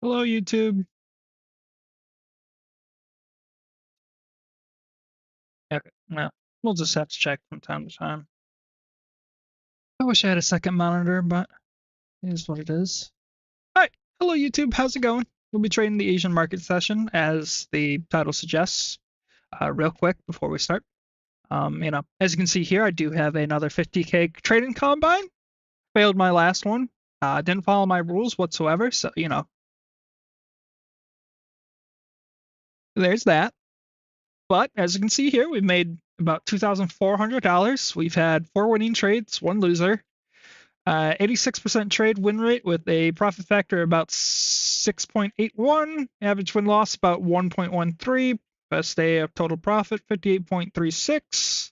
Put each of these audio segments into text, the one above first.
Hello, YouTube. Okay, no, we'll just have to check from time to time. I wish I had a second monitor, but it is what it is. All right, hello, YouTube. How's it going? We'll be trading the Asian market session, as the title suggests. Real quick before we start, as you can see here, I do have another 50K trading combine. Failed my last one. Didn't follow my rules whatsoever, so there's that. But as you can see here, we've made about $2,400. We've had 4 winning trades, 1 loser. 86% trade win rate with a profit factor about 6.81. Average win loss about 1.13. Best day of total profit 58.36.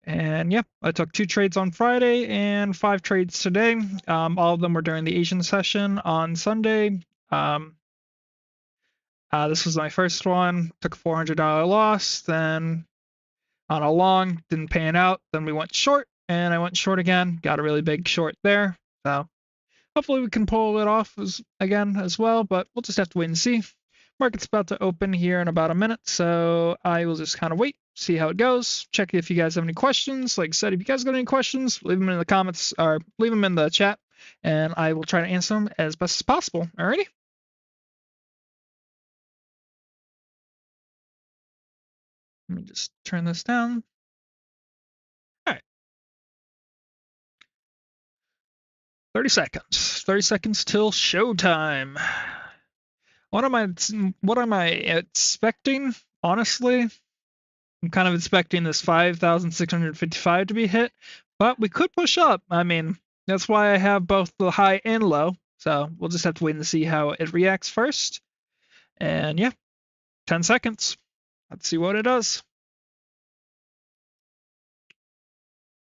And yeah, I took 2 trades on Friday and 5 trades today. All of them were during the Asian session on Sunday. This was my first one. Took a $400 loss. Then on a long, didn't pan out. Then we went short, and I went short again. Got a really big short there. So hopefully we can pull it off again as well, but we'll just have to wait and see. Market's about to open here in about a minute, so I will just kind of wait, see how it goes. Check if you guys have any questions. Like I said, if you guys got any questions, leave them in the comments or leave them in the chat, and I will try to answer them as best as possible. Alrighty? Let me just turn this down. All right. 30 seconds. 30 seconds till showtime. What am I expecting? Honestly, I'm kind of expecting this 5,655 to be hit, but we could push up. I mean, that's why I have both the high and low. So we'll just have to wait and see how it reacts first. And yeah, 10 seconds. Let's see what it does.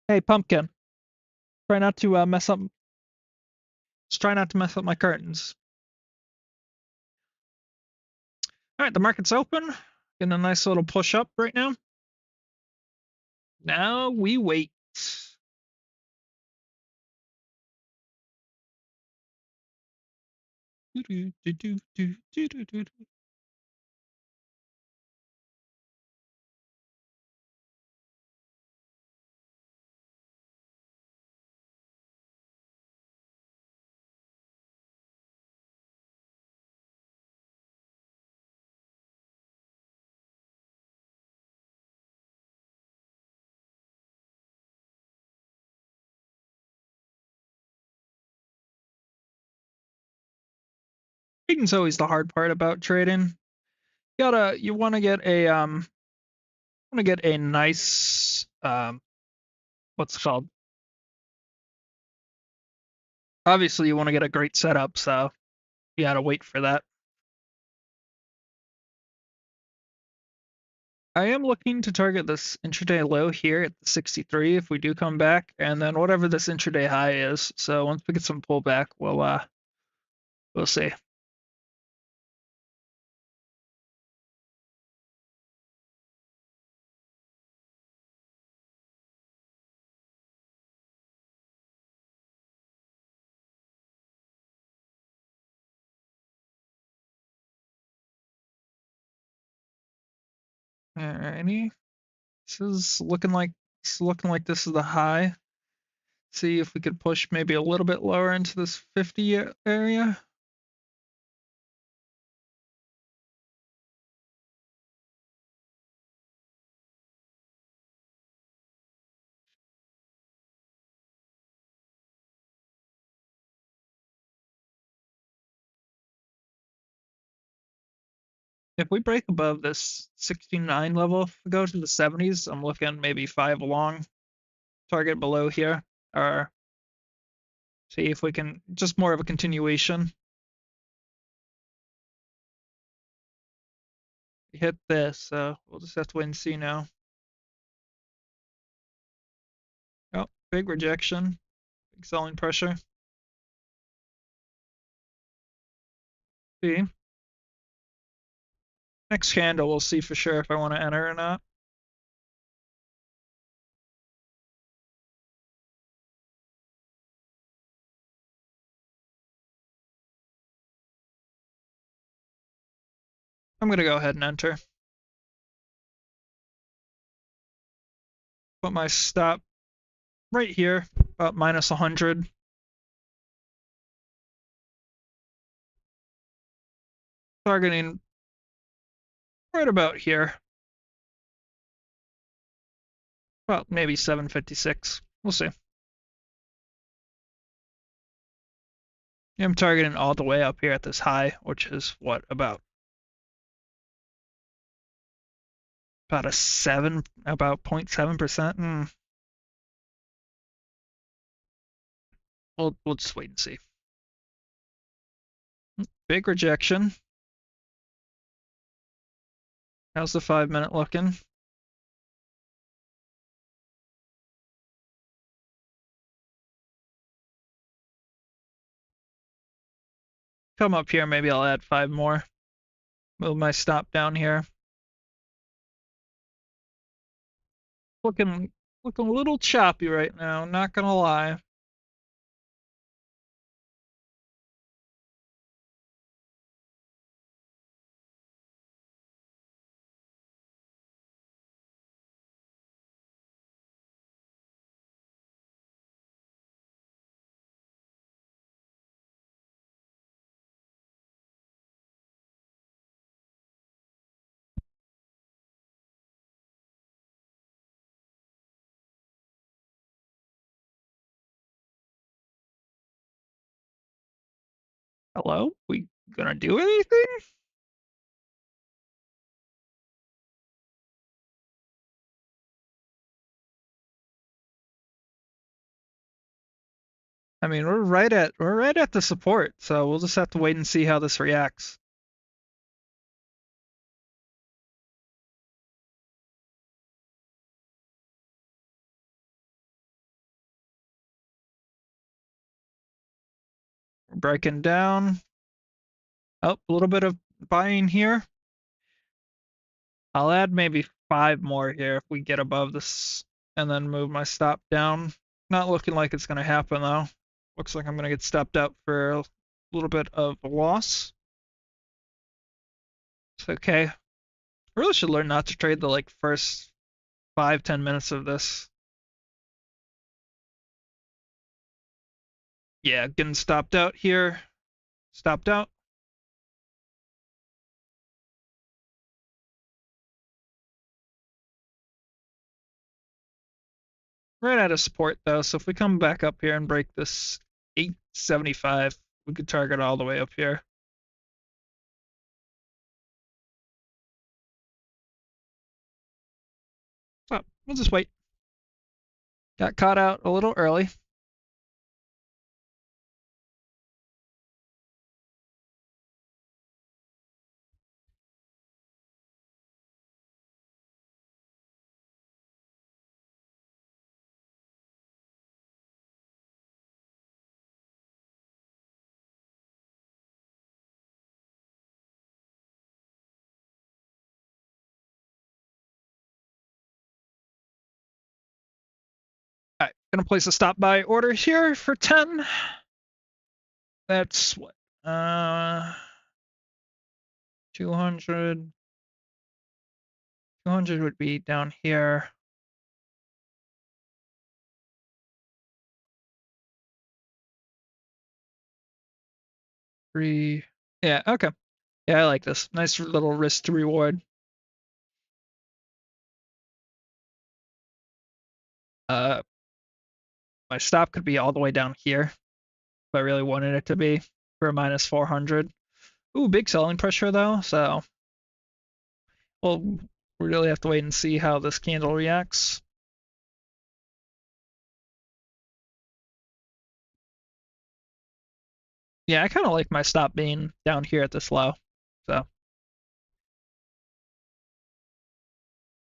Hey, Pumpkin, try not to mess up. Just try not to mess up my curtains. All right, the market's open. Getting a nice little push up right now. Now we wait. Trading's always the hard part about trading. You want to get a nice what's it called? Obviously, you want to get a great setup, so you gotta wait for that. I am looking to target this intraday low here at the 63 if we do come back, and then whatever this intraday high is. So once we get some pullback, we'll see. Alrighty. This is looking like this is the high. See if we could push maybe a little bit lower into this 50 area. If we break above this 69 level, go to the 70s, I'm looking maybe 5 along, target below here, or see if we can, just more of a continuation. We hit this, so we'll just have to wait and see now. Oh, big rejection, big selling pressure. See. Next candle, we'll see for sure if I want to enter or not. I'm gonna go ahead and enter. Put my stop right here, about minus 100. Targeting right about here. Well, maybe 756. We'll see. I'm targeting all the way up here at this high, which is what, about a 7, about 0.7%. We'll just wait and see. Big rejection. How's the 5-minute looking? Come up here, maybe I'll add 5 more. Move my stop down here. Looking a little choppy right now, not gonna lie. Hello? We gonna do anything? I mean, we're right at the support, so we'll just have to wait and see how this reacts. We're breaking down. Oh, a little bit of buying here. I'll add maybe 5 more here if we get above this, and then move my stop down. Not looking like it's gonna happen though. Looks like I'm gonna get stopped out for a little bit of a loss. It's okay. I really should learn not to trade the first 5-10 minutes of this. Yeah, getting stopped out here. Stopped out. Right out of support though, so if we come back up here and break this 875, we could target all the way up here. So we'll just wait. Got caught out a little early. All right, gonna place a stop buy order here for 10. That's what? 200. 200 would be down here. 3. Yeah, okay. Yeah, I like this. Nice little risk to reward. Uh, my stop could be all the way down here if I really wanted it to be for a minus 400. Ooh, big selling pressure though, so we'll really have to wait and see how this candle reacts. Yeah, I kind of like my stop being down here at this low, so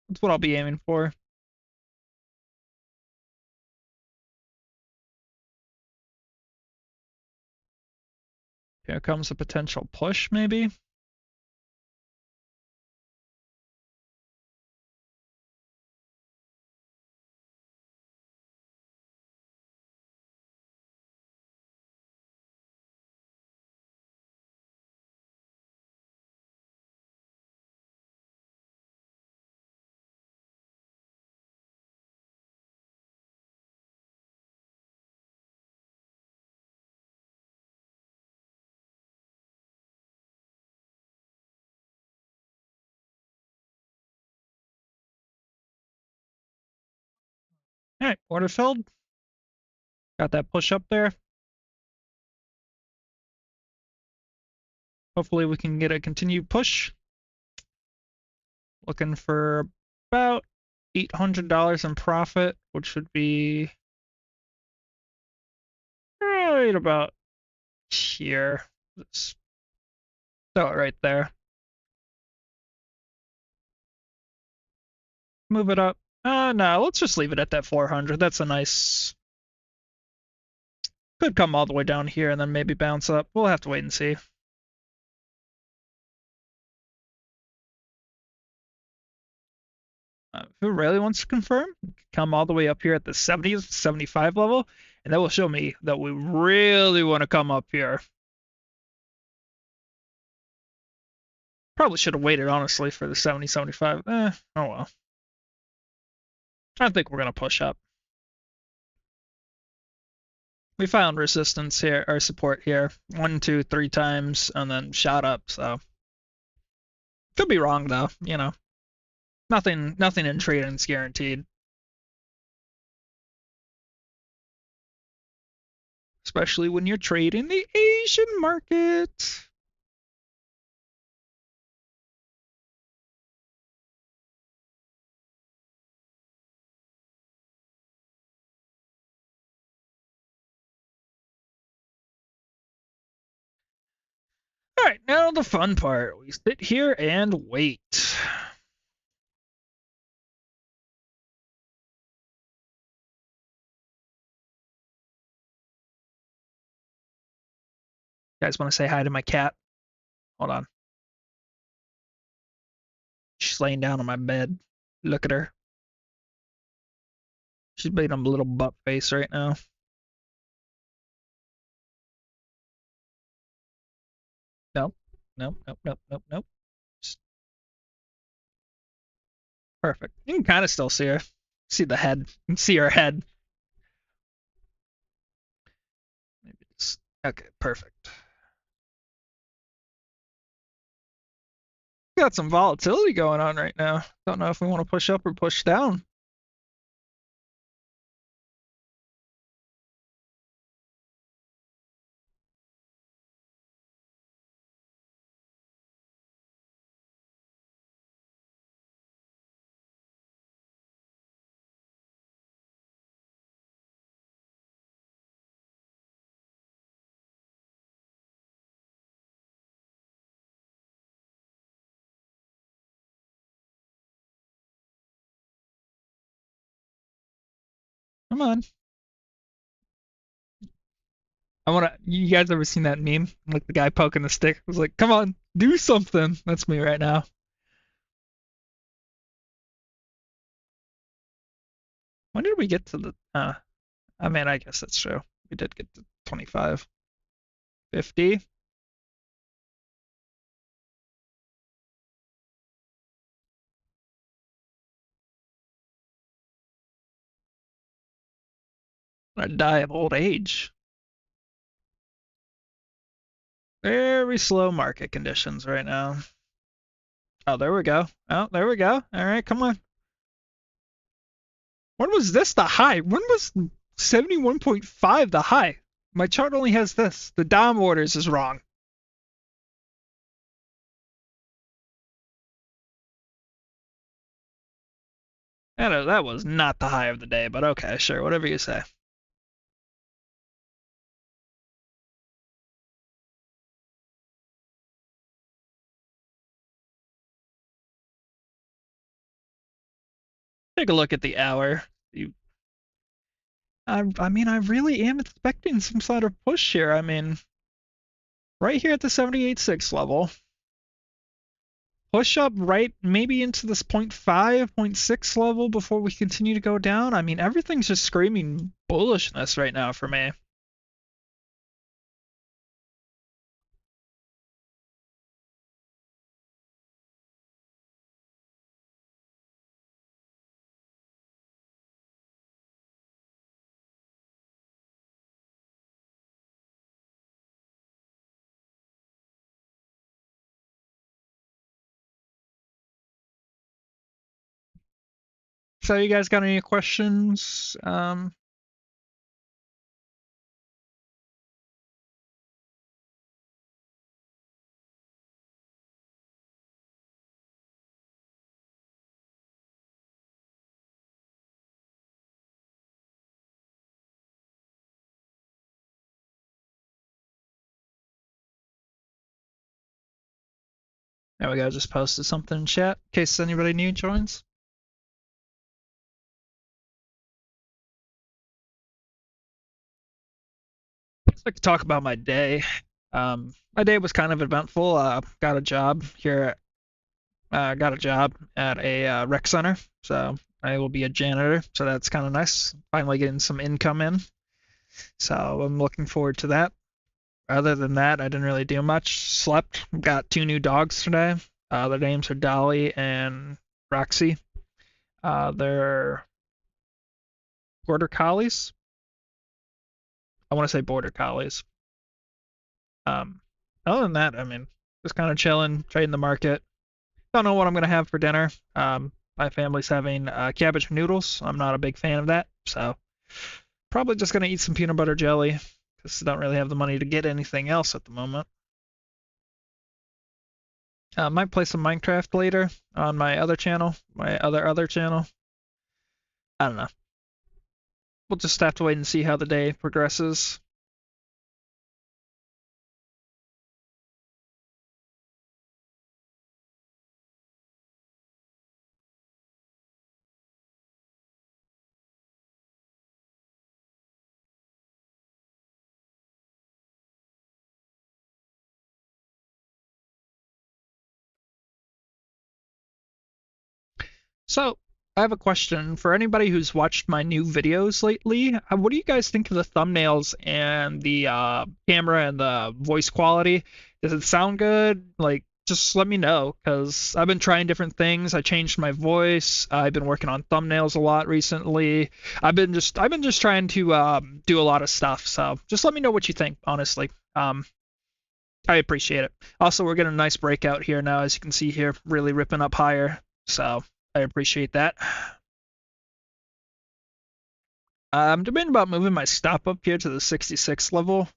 that's what I'll be aiming for. Here comes a potential push, maybe. All right, order filled. Got that push up there. Hopefully we can get a continued push. Looking for about $800 in profit, which would be right about here. Let's throw it right there. Move it up. No, let's just leave it at that 400. That's a nice. Could come all the way down here and then maybe bounce up. We'll have to wait and see. Who really wants to confirm, come all the way up here at the 70, 75 level, and that will show me that we really want to come up here. Probably should have waited, honestly, for the 70, 75. Oh well. I think we're going to push up. We found resistance here, or support here, 1, 2, 3 times, and then shot up, so. Could be wrong, though, you know. Nothing in trading is guaranteed. Especially when you're trading the Asian market. All right, now the fun part. We sit here and wait. You guys want to say hi to my cat? Hold on. She's laying down on my bed. Look at her. She's being a little butt face right now. Nope. Nope. Nope. Nope. Nope. Nope. Just perfect. You can kind of still see her. See the head. You can see her head. Maybe just okay. Perfect. Got some volatility going on right now. Don't know if we want to push up or push down. Come on. I want to. You guys ever seen that meme? Like the guy poking the stick. It was like, come on, do something. That's me right now. When did we get to the? I mean, I guess that's true. We did get to 25, 50. I die of old age. Very slow market conditions right now. Oh, there we go. Oh, there we go. All right, come on. When was this the high? When was 71.5 the high? My chart only has this. The Dom orders is wrong. I know that was not the high of the day, but okay, sure, whatever you say. Take a look at the hour. I mean, I really am expecting some sort of push here. I mean, right here at the 78.6 level. Push up right maybe into this 0.5, 0.6 level before we continue to go down. I mean, everything's just screaming bullishness right now for me. So you guys got any questions? There we go. Just posted something in chat in case anybody new joins. I could talk about my day. My day was kind of eventful. Got a job here. Got a job at a rec center, so I will be a janitor. So that's kind of nice. Finally getting some income in. So I'm looking forward to that. Other than that, I didn't really do much. Slept. Got two new dogs today. Their names are Dolly and Roxy. They're border collies. I want to say border collies. Um, Other than that, I mean, just kind of chilling, trading the market. Don't know what I'm gonna have for dinner. My family's having cabbage noodles. I'm not a big fan of that, so probably just gonna eat some peanut butter jelly because I don't really have the money to get anything else at the moment. Might play some Minecraft later on my other channel, my other channel. I don't know. We'll just have to wait and see how the day progresses. So, I have a question for anybody who's watched my new videos lately. What do you guys think of the thumbnails and the camera and the voice quality? Does it sound good? Like, just let me know, because I've been trying different things. I changed my voice. I've been working on thumbnails a lot recently. I've been just trying to do a lot of stuff. So just let me know what you think, honestly. I appreciate it. Also, we're getting a nice breakout here now, as you can see here, really ripping up higher. So I appreciate that. I'm debating about moving my stop up here to the 66 level.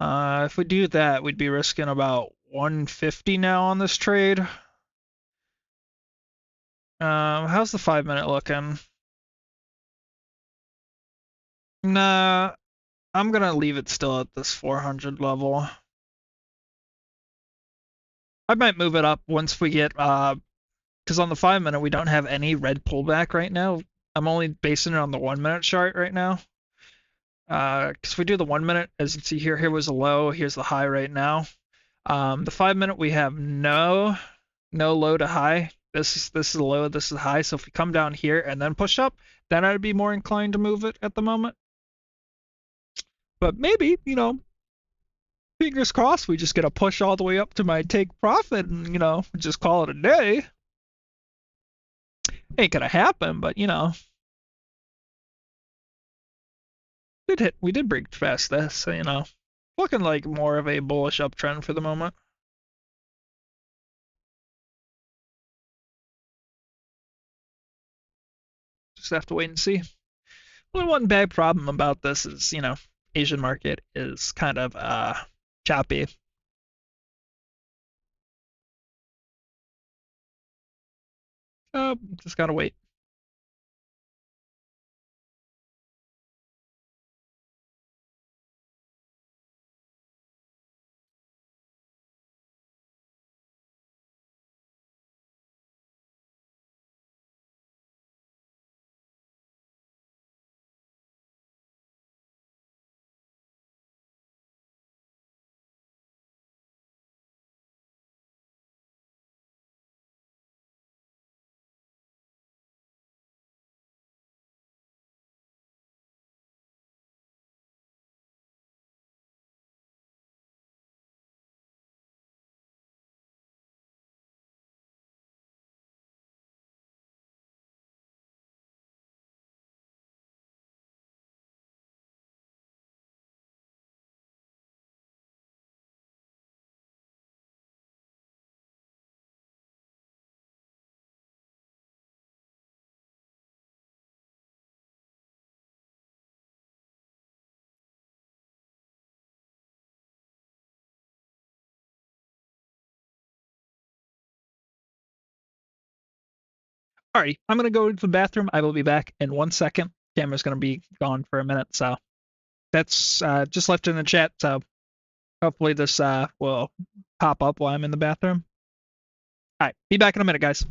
If we do that, we'd be risking about 150 now on this trade. How's the 5 minute looking? Nah, I'm gonna leave it still at this 400 level. I might move it up once we get because on the 5 minute we don't have any red pullback right now. I'm only basing it on the 1 minute chart right now. Because if we do the 1 minute, as you can see here, here was a low, here's the high right now. The 5 minute we have no low to high. This is low, this is high. So if we come down here and then push up, then I'd be more inclined to move it at the moment. But maybe, fingers crossed, we just get a push all the way up to my take profit and, just call it a day. Ain't gonna happen, but we did break past this, so looking like more of a bullish uptrend for the moment. Just have to wait and see. Only one bad problem about this is, Asian market is kind of choppy. Just gotta wait. Alrighty, I'm gonna go to the bathroom. I will be back in 1 second. Camera's gonna be gone for a minute, so that's just left in the chat. So hopefully this will pop up while I'm in the bathroom. All right, be back in a minute, guys.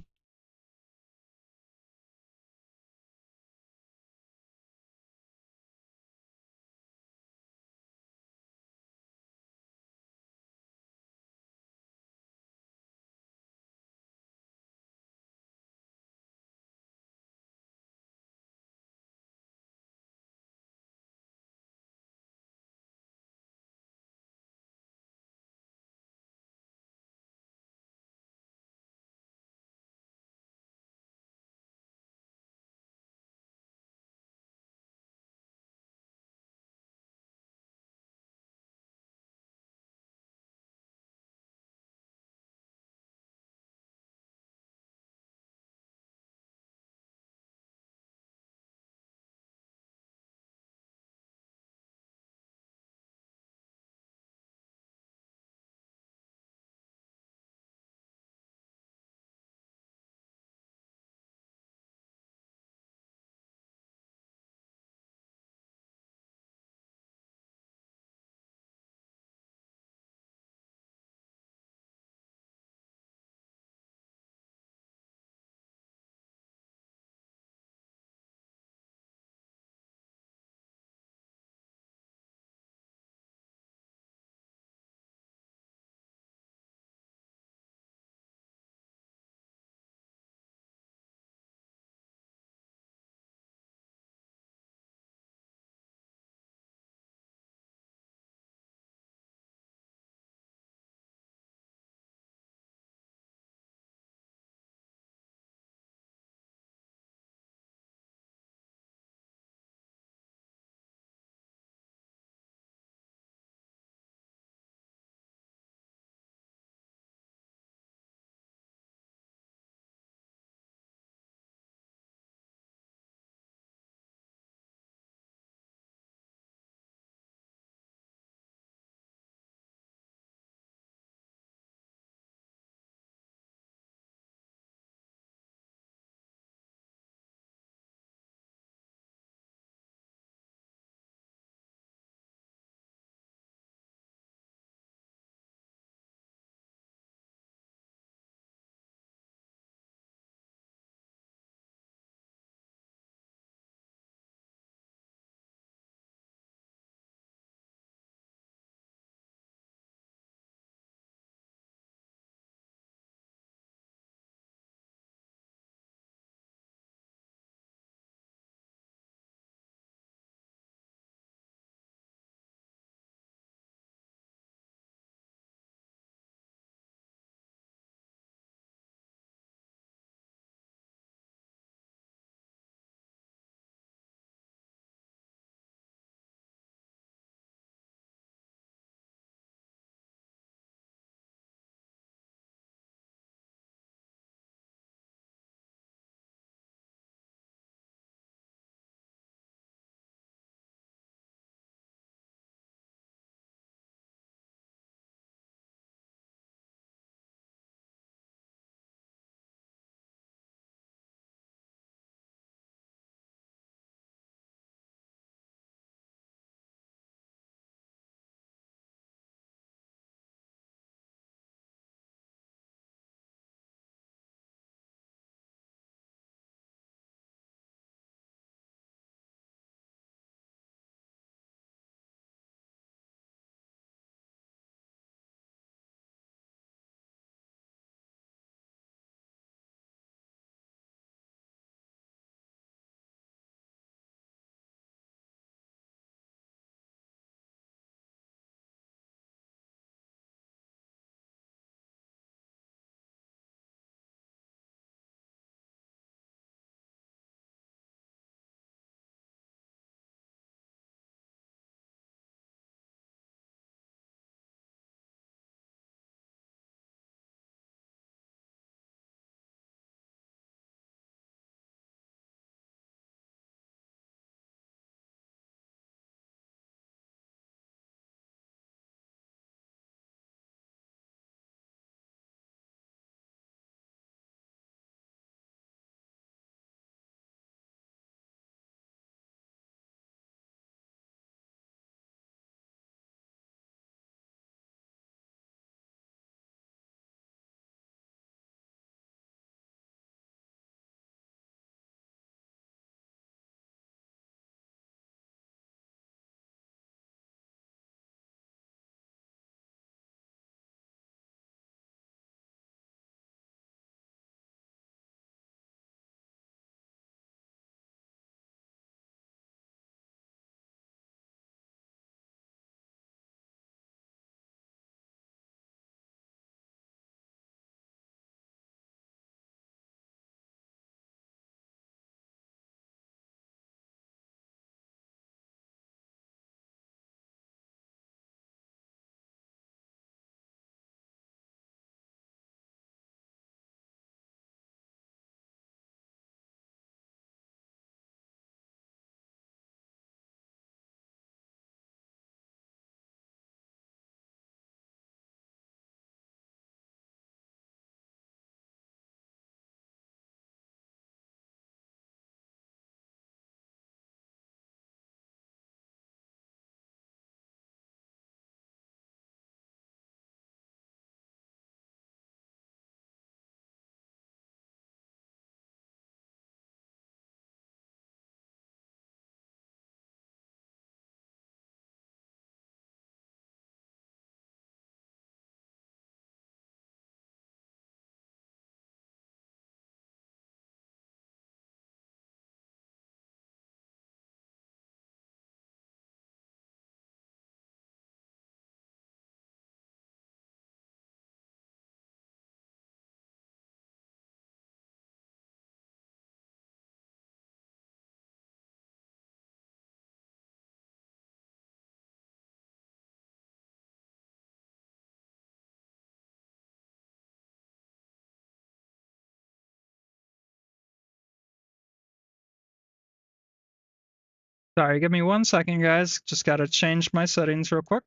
Sorry, give me 1 second, guys. Just gotta change my settings real quick.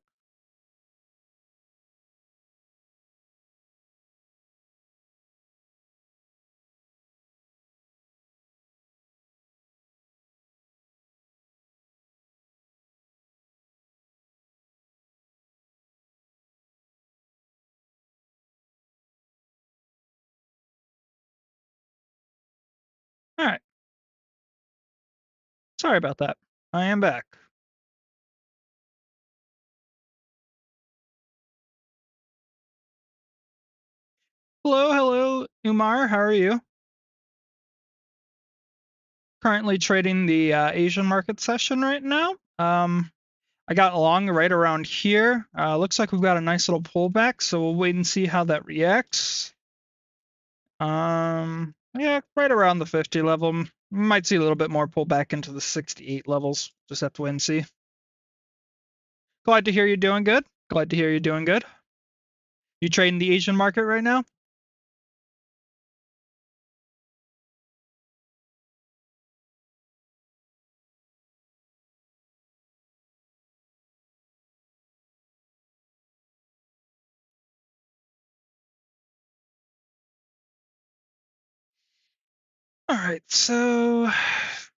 All right. Sorry about that. I am back. Hello, Umar. How are you? Currently trading the Asian market session right now. I got along right around here. Looks like we've got a nice little pullback, so we'll wait and see how that reacts. Yeah, right around the 50 level. Might see a little bit more pullback into the 68 levels. Just have to wait and see. Glad to hear you're doing good. Glad to hear you're doing good. You trading the Asian market right now? All right, so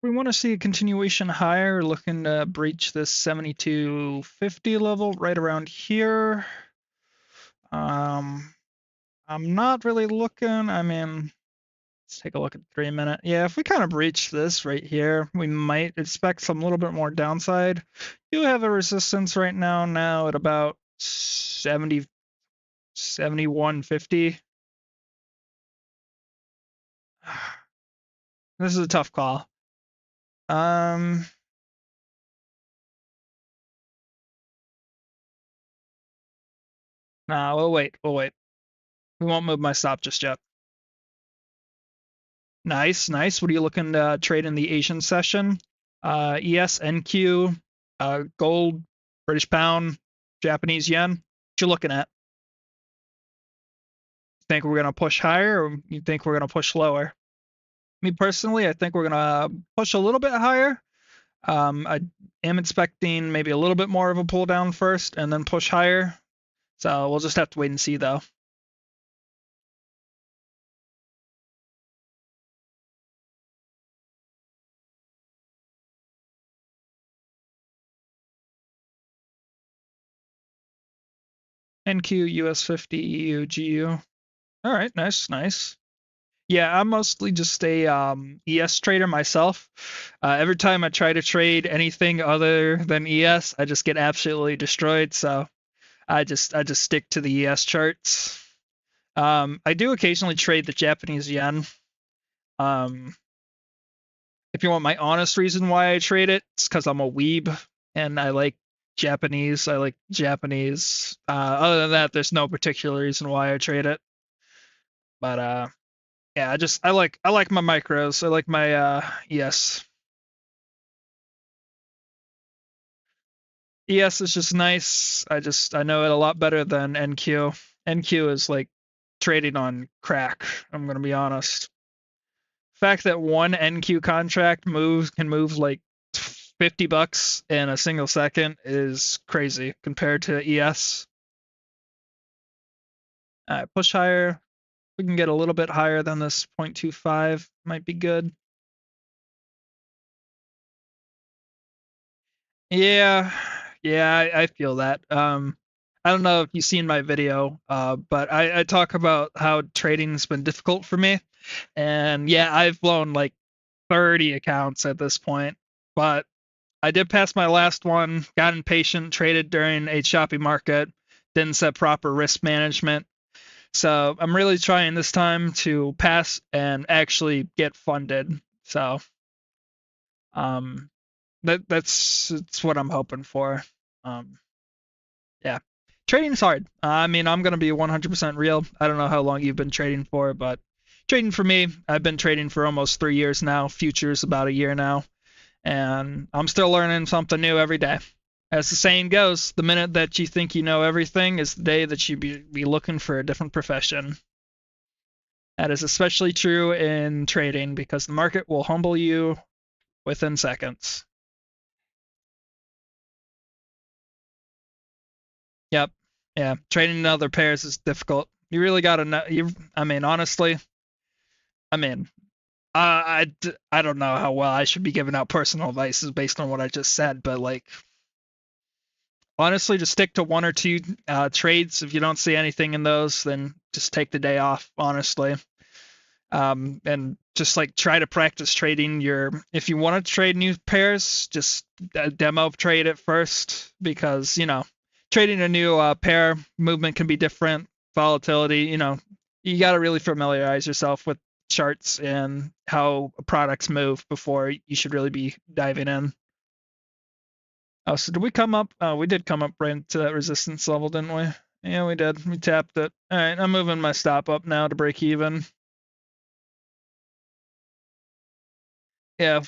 we want to see a continuation higher, looking to breach this 72.50 level right around here. I'm not really looking. I mean, let's take a look at 3 minute. Yeah, if we kind of breach this right here, we might expect some little bit more downside. You have a resistance right now at about 70, 71.50. This is a tough call. Nah, we'll wait. We'll wait. We won't move my stop just yet. Nice, nice. What are you looking to trade in the Asian session? ES, NQ, gold, British pound, Japanese yen. What you looking at? Think we're gonna push higher, or you think we're gonna push lower? Me personally, I think we're gonna push a little bit higher. I am expecting maybe a little bit more of a pull down first, and then push higher. So we'll just have to wait and see, though. NQ, US 50, EU, GU. All right, nice, nice. Yeah, I'm mostly just a ES trader myself. Every time I try to trade anything other than ES, I just get absolutely destroyed. So I just stick to the ES charts. I do occasionally trade the Japanese yen. Um, if you want my honest reason why I trade it, it's because I'm a weeb and I like Japanese. I like Japanese. Other than that, there's no particular reason why I trade it. But yeah, I like my micros. I like my ES. ES is just nice. I know it a lot better than NQ. NQ is like trading on crack. I'm gonna be honest. Fact that one NQ contract can move like $50 in a single second is crazy compared to ES. Push higher. We can get a little bit higher than this 0.25. Might be good. Yeah, yeah, I feel that. I don't know if you've seen my video, but I talk about how trading's been difficult for me. And yeah, I've blown like 30 accounts at this point. But I did pass my last one, got impatient, traded during a choppy market, didn't set proper risk management. So I'm really trying this time to pass and actually get funded. So um, that's what I'm hoping for. Um, yeah, trading's hard. I mean, I'm gonna be 100% real. I don't know how long you've been trading for, but trading for me, I've been trading for almost 3 years now. Futures about a year now, and I'm still learning something new every day. As the saying goes, the minute that you think you know everything is the day that you be looking for a different profession. That is especially true in trading because the market will humble you within seconds. Yep. Yeah. Trading in other pairs is difficult. You really got to know. I mean, honestly, I mean, I don't know how well I should be giving out personal advice based on what I just said, but like, honestly, just stick to one or two trades. If you don't see anything in those, then just take the day off, honestly. And just like try to practice trading if you want to trade new pairs, just demo trade it first because, trading a new pair movement can be different. Volatility, you got to really familiarize yourself with charts and how products move before you should really be diving in. Oh, so did we come up? We did come up right to that resistance level, didn't we? Yeah, we did. We tapped it. All right, I'm moving my stop up now to break even. Yeah,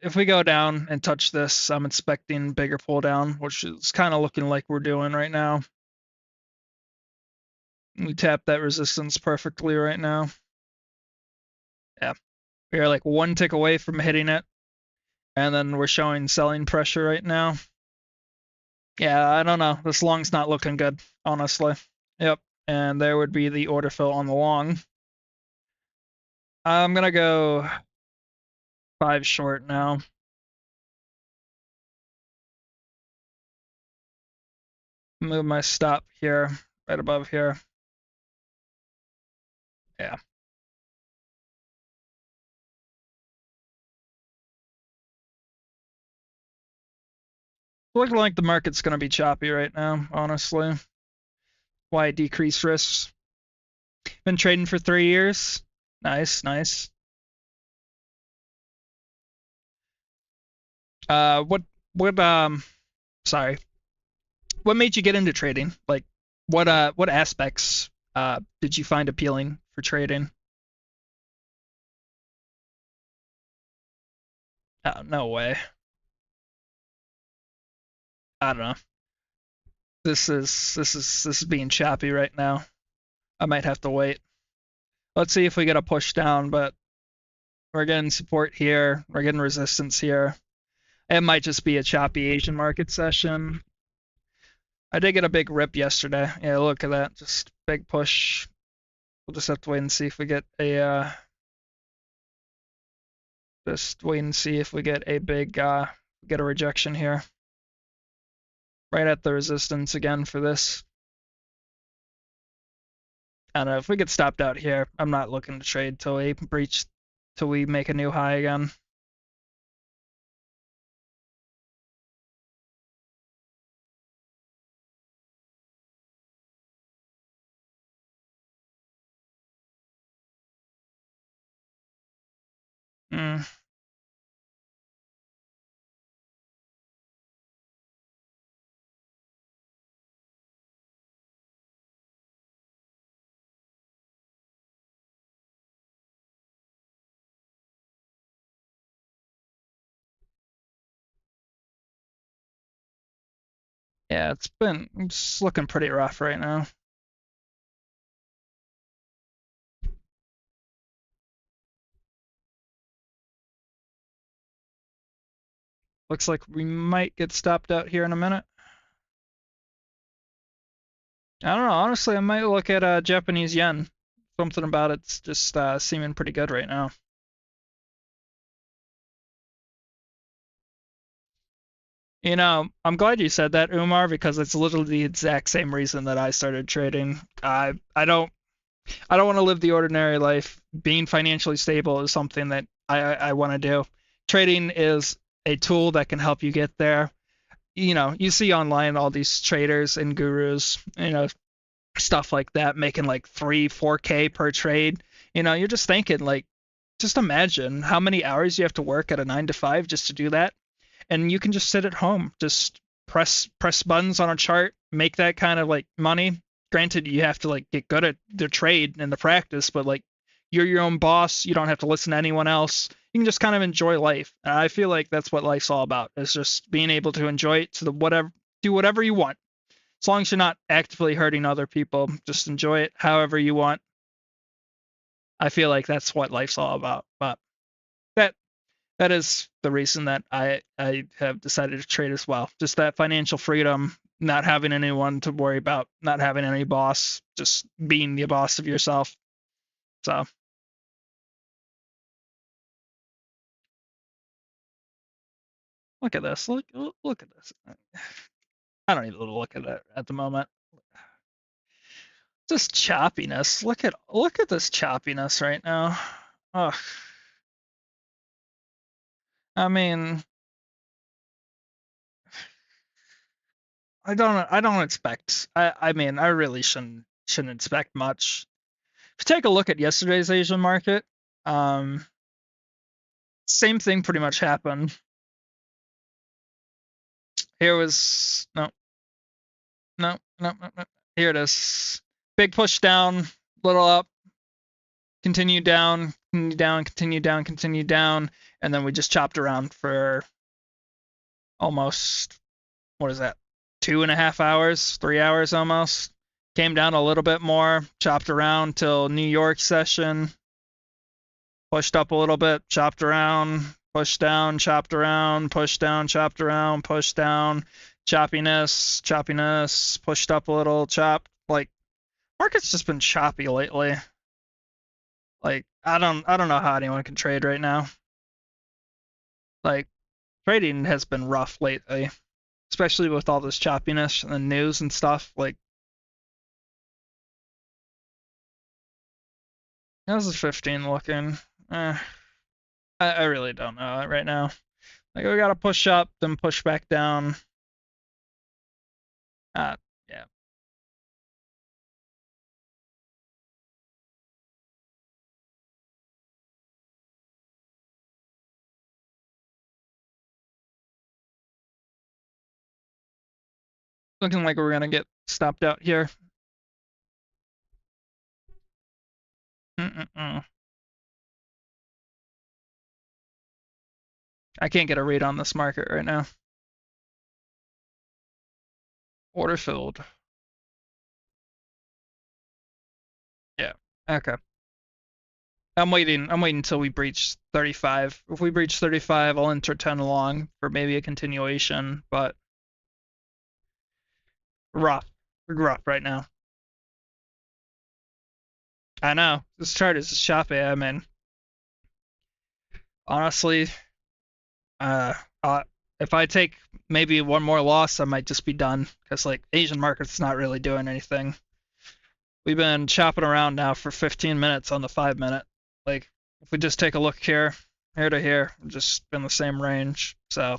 if we go down and touch this, I'm expecting bigger pull down, which is kind of looking like we're doing right now. We tapped that resistance perfectly right now. Yeah, we are like one tick away from hitting it, and then we're showing selling pressure right now. Yeah, I don't know. This long's not looking good, honestly. Yep, and there would be the order fill on the long. I'm gonna go 5 short now. Move my stop here, right above here. Yeah. Looking like the market's gonna be choppy right now, honestly. Why decrease risks? Been trading for 3 years. Nice, nice. What what sorry. What made you get into trading? Like what aspects did you find appealing for trading? Oh, no way. I don't know. This is being choppy right now. I might have to wait. Let's see if we get a push down, but we're getting support here. We're getting resistance here. It might just be a choppy Asian market session. I did get a big rip yesterday. Yeah, look at that. Just big push. We'll just have to wait and see if we get just wait and see if we get a big get a rejection here. Right at the resistance again for this. I don't know if we get stopped out here. I'm not looking to trade till we make a new high again. Mm. Yeah, it's looking pretty rough right now. Looks like we might get stopped out here in a minute. I don't know. Honestly, I might look at Japanese yen. Something about it's just seeming pretty good right now. I'm glad you said that, Umar, because it's literally the exact same reason that I started trading. I don't want to live the ordinary life. Being financially stable is something that I want to do. Trading is a tool that can help you get there. You see online all these traders and gurus, stuff like that, making like 4K per trade. You're just thinking like, just imagine how many hours you have to work at a 9 to 5 just to do that, and you can just sit at home, just press buttons on a chart, make that kind of like money. Granted, you have to like get good at the trade and the practice, but like you're your own boss. You don't have to listen to anyone else. You can just kind of enjoy life. And I feel like that's what life's all about. Is just being able to enjoy it to the whatever, do whatever you want. As long as you're not actively hurting other people, just enjoy it however you want. I feel like that's what life's all about. But that that is the reason that I have decided to trade as well. Just that financial freedom, not having anyone to worry about, not having any boss, just being the boss of yourself. So look at this. Look at this. I don't even look at it at the moment. Just choppiness. Look at this choppiness right now. Ugh. I mean, I don't expect. I mean, I really shouldn't expect much. If you take a look at yesterday's Asian market, um, same thing pretty much happened. Here was no. Here it is. Big push down, little up, continue down, continue down, continue down, continue down, and then we just chopped around for almost, what is that, 2.5 hours, 3 hours almost. Came down a little bit more, chopped around till New York session, pushed up a little bit, chopped around, pushed down, chopped around, pushed down, chopped around, pushed down, choppiness, pushed up a little, chopped. Like, market's just been choppy lately. Like, I don't know how anyone can trade right now. Like, trading has been rough lately, especially with all this choppiness and the news and stuff. Like, how's the 15 looking? I really don't know right now. Like, we gotta push up, then push back down. Yeah. Looking like we're gonna get stopped out here. Mm-mm-mm. I can't get a read on this market right now. Order filled. Yeah. Okay. I'm waiting until we breach 35. If we breach 35, I'll enter 10 along for maybe a continuation, but rough. Rough right now. I know. This chart is just choppy. I mean, honestly, uh, uh if I take maybe one more loss, I might just be done because like Asian market's not really doing anything. We've been chopping around now for 15 minutes on the 5 minute. Like, if we just take a look here, here to here, just in the same range. So,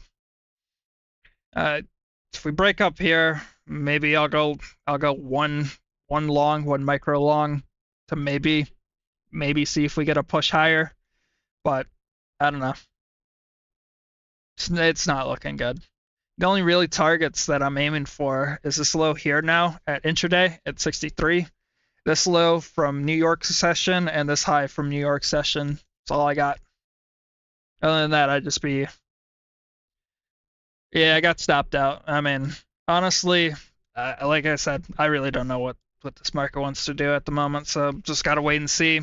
if we break up here, maybe I'll go one long, one micro long to maybe see if we get a push higher. But I don't know. It's not looking good. The only really targets that I'm aiming for is this low here now at intraday at 63. This low from New York session and this high from New York session. That's all I got. Other than that, I'd just be, yeah, I got stopped out. I mean, honestly, like I said, I really don't know what this market wants to do at the moment. So just gotta wait and see.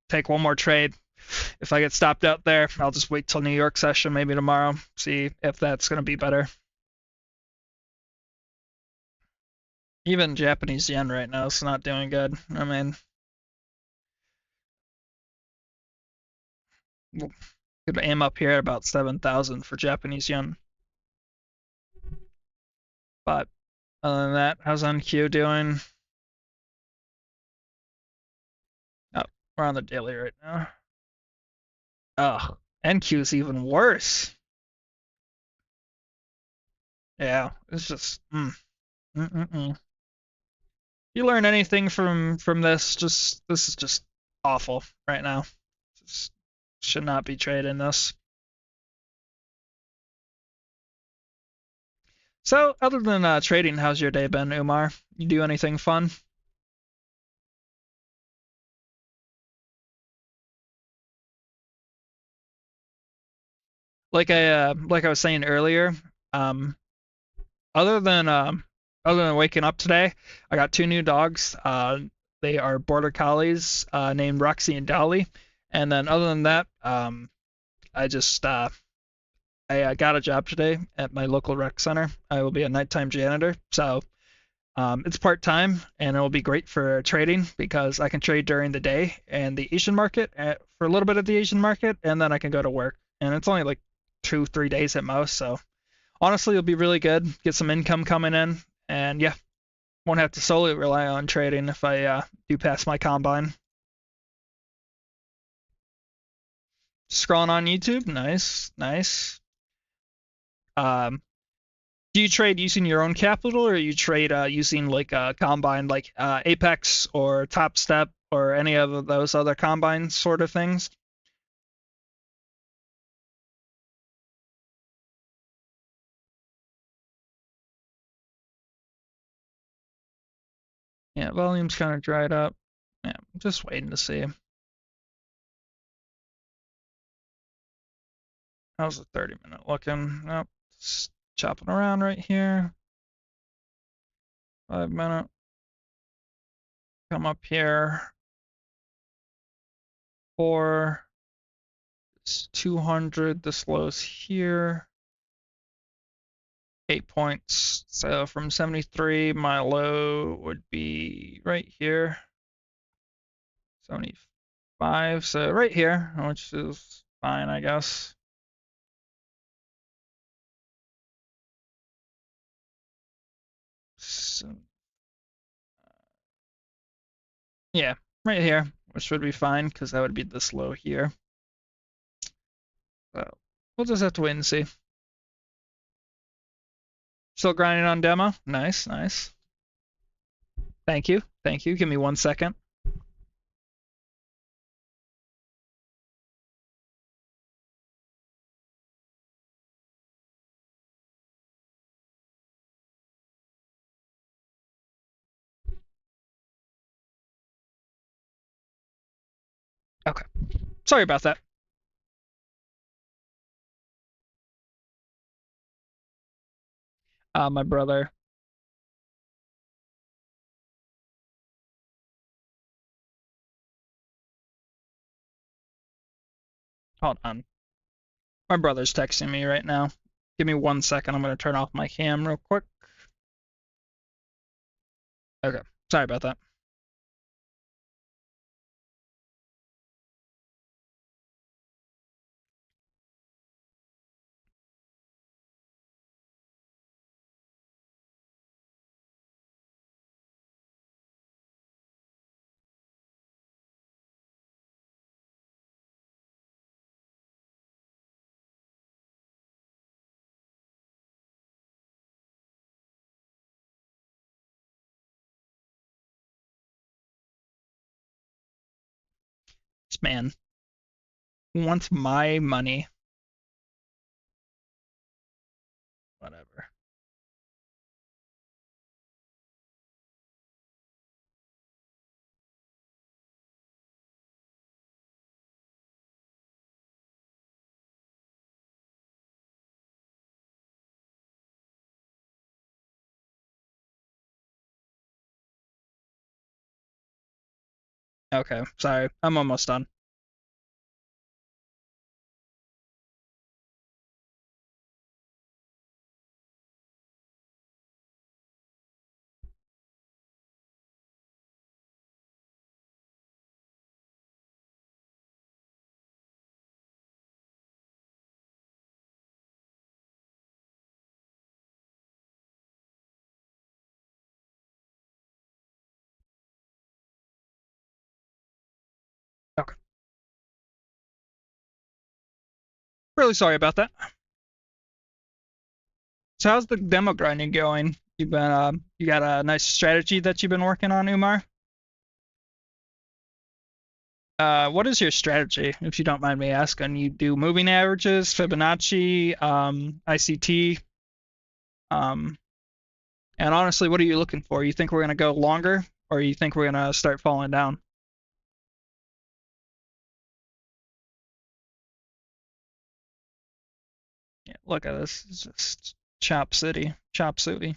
Take one more trade. If I get stopped out there, I'll just wait till New York session, maybe tomorrow, see if that's gonna be better. Even Japanese yen right now is not doing good. I mean, we'll could aim up here at about 7,000 for Japanese yen. But other than that, how's NQ doing? Oh, we're on the daily right now. Oh, NQ's even worse. Yeah, it's just You learn anything from this? Just this is just awful right now. Just should not be trading this. So, other than trading, how's your day been, Umar? You do anything fun? Like I was saying earlier, um, other than waking up today, I got two new dogs. They are border collies named Roxy and Dolly. And then other than that, I just I got a job today at my local rec center. I will be a nighttime janitor, so it's part time, and it will be great for trading because I can trade during the day and the Asian market for a little bit of the Asian market, and then I can go to work. And it's only like 2, 3 days at most, so honestly, it'll be really good. Get some income coming in, and yeah, won't have to solely rely on trading if I do pass my combine. Scrolling on YouTube, nice, nice. Um, do you trade using your own capital, or you trade using like a combine, like Apex or Topstep or any of those other combine sort of things? Yeah, volume's kind of dried up. Yeah, I'm just waiting to see. How's the 30-minute looking? Nope, it's chopping around right here. 5 minute. Come up here. 4. It's 200. This low's here. 8 points. So from 73, my low would be right here. 75. So right here, which is fine, I guess. So, yeah, right here, which would be fine because that would be this low here. So we'll just have to wait and see. Still grinding on demo. Nice, nice. Thank you. Thank you. Give me 1 second. Okay. Sorry about that. My brother. Hold on. My brother's texting me right now. Give me 1 second. I'm going to turn off my cam real quick. Okay. Sorry about that. This man wants my money. Whatever. Okay. Sorry. I'm almost done. Okay. Really sorry about that. So how's the demo grinding going? You got a nice strategy that you've been working on, Umar? What is your strategy, if you don't mind me asking? You do moving averages, Fibonacci, ICT, um, and honestly, what are you looking for? You think we're gonna go longer, or you think we're gonna start falling down? Yeah, look at this. It's just chop city, chop city.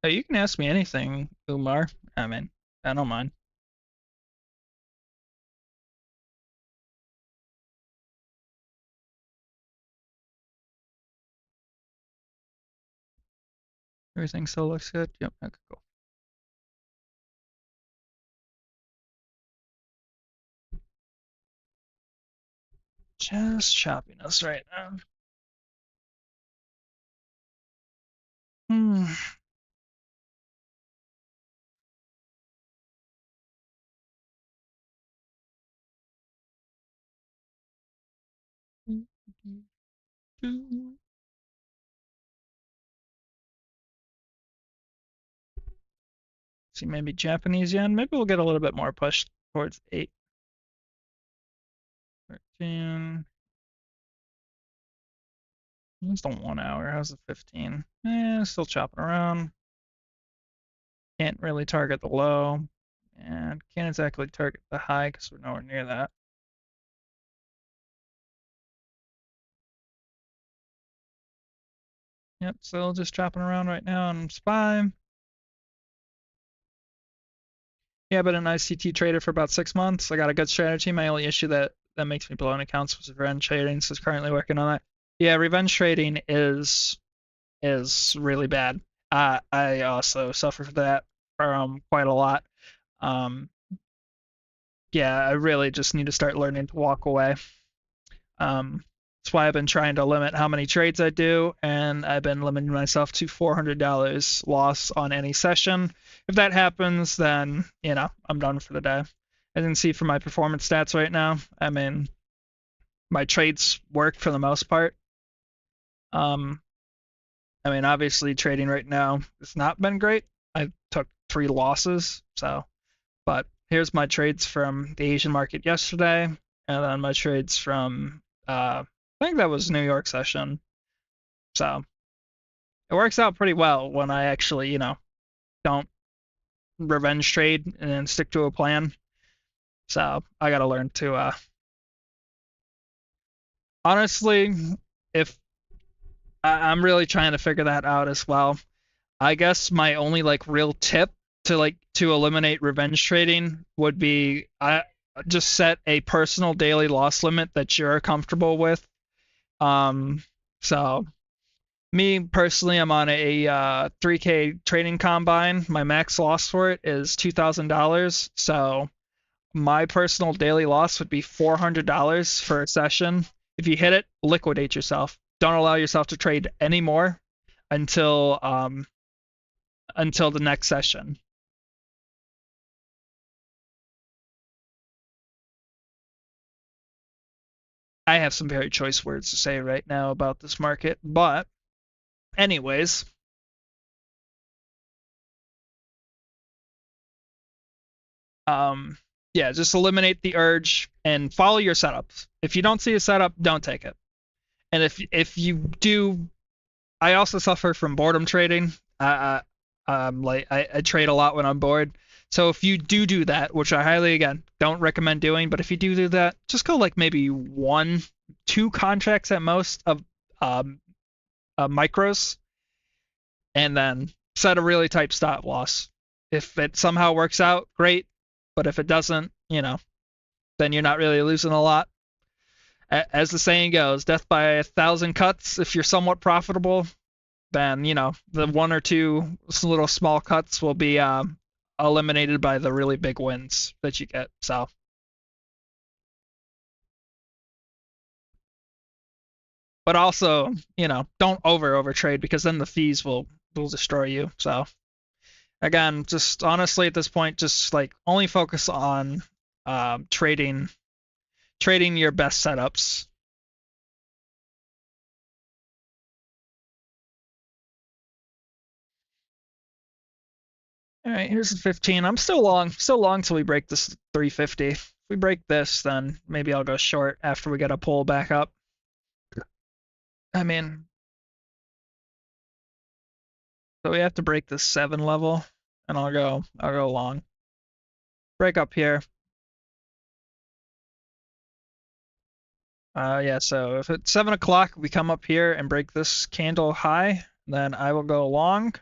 Oh, you can ask me anything, Umar. I mean, I don't mind. Everything still looks good. Yep. Okay, cool. Just choppiness right now. Hmm. See, maybe Japanese yen. Maybe we'll get a little bit more push towards 8. 13. It's the 1 hour. How's the 15? Still chopping around. Can't really target the low. And can't exactly target the high because we're nowhere near that. Yep, still just chopping around right now on SPY. Yeah, but an ICT traded for about 6 months. I got a good strategy. My only issue that makes me blow in accounts was revenge trading, so currently working on that. Yeah, revenge trading is really bad. I also suffer from that quite a lot. Um, yeah, I really just need to start learning to walk away. That's why I've been trying to limit how many trades I do, and I've been limiting myself to $400 loss on any session. If that happens, then I'm done for the day. I can see from my performance stats right now. I mean, my trades work for the most part. Um, I mean, obviously trading right now has not been great. I took 3 losses, so. But here's my trades from the Asian market yesterday, and then my trades from I think that was New York session. So it works out pretty well when I actually, don't revenge trade and stick to a plan. So I gotta learn to honestly, if I'm really trying to figure that out as well. I guess my only like real tip to eliminate revenge trading would be I just set a personal daily loss limit that you're comfortable with. Um, so me personally, I'm on a 3K trading combine. My max loss for it is $2,000. So my personal daily loss would be $400 for a session. If you hit it, liquidate yourself. Don't allow yourself to trade anymore until the next session. I have some very choice words to say right now about this market, but anyways, um, yeah, just eliminate the urge and follow your setups. If you don't see a setup, don't take it. And if you do, I also suffer from boredom trading. I trade a lot when I'm bored. So if you do that, which I highly again don't recommend doing, but if you do that, just go like maybe 1, 2 contracts at most of um, micros, and then set a really tight stop loss. If it somehow works out, great. But if it doesn't, then you're not really losing a lot. As the saying goes, death by 1,000 cuts. If you're somewhat profitable, then the 1 or 2 little small cuts will be eliminated by the really big wins that you get. So, but also, don't over trade because then the fees will destroy you. So again, just honestly at this point, just like only focus on trading your best setups. All right, here's the 15. I'm still long till we break this 350. If we break this, then maybe I'll go short after we get a pull back up. I mean, so we have to break this 7 level, and I'll go long. Break up here. Yeah, so if it's 7 o'clock, we come up here and break this candle high, then I will go long.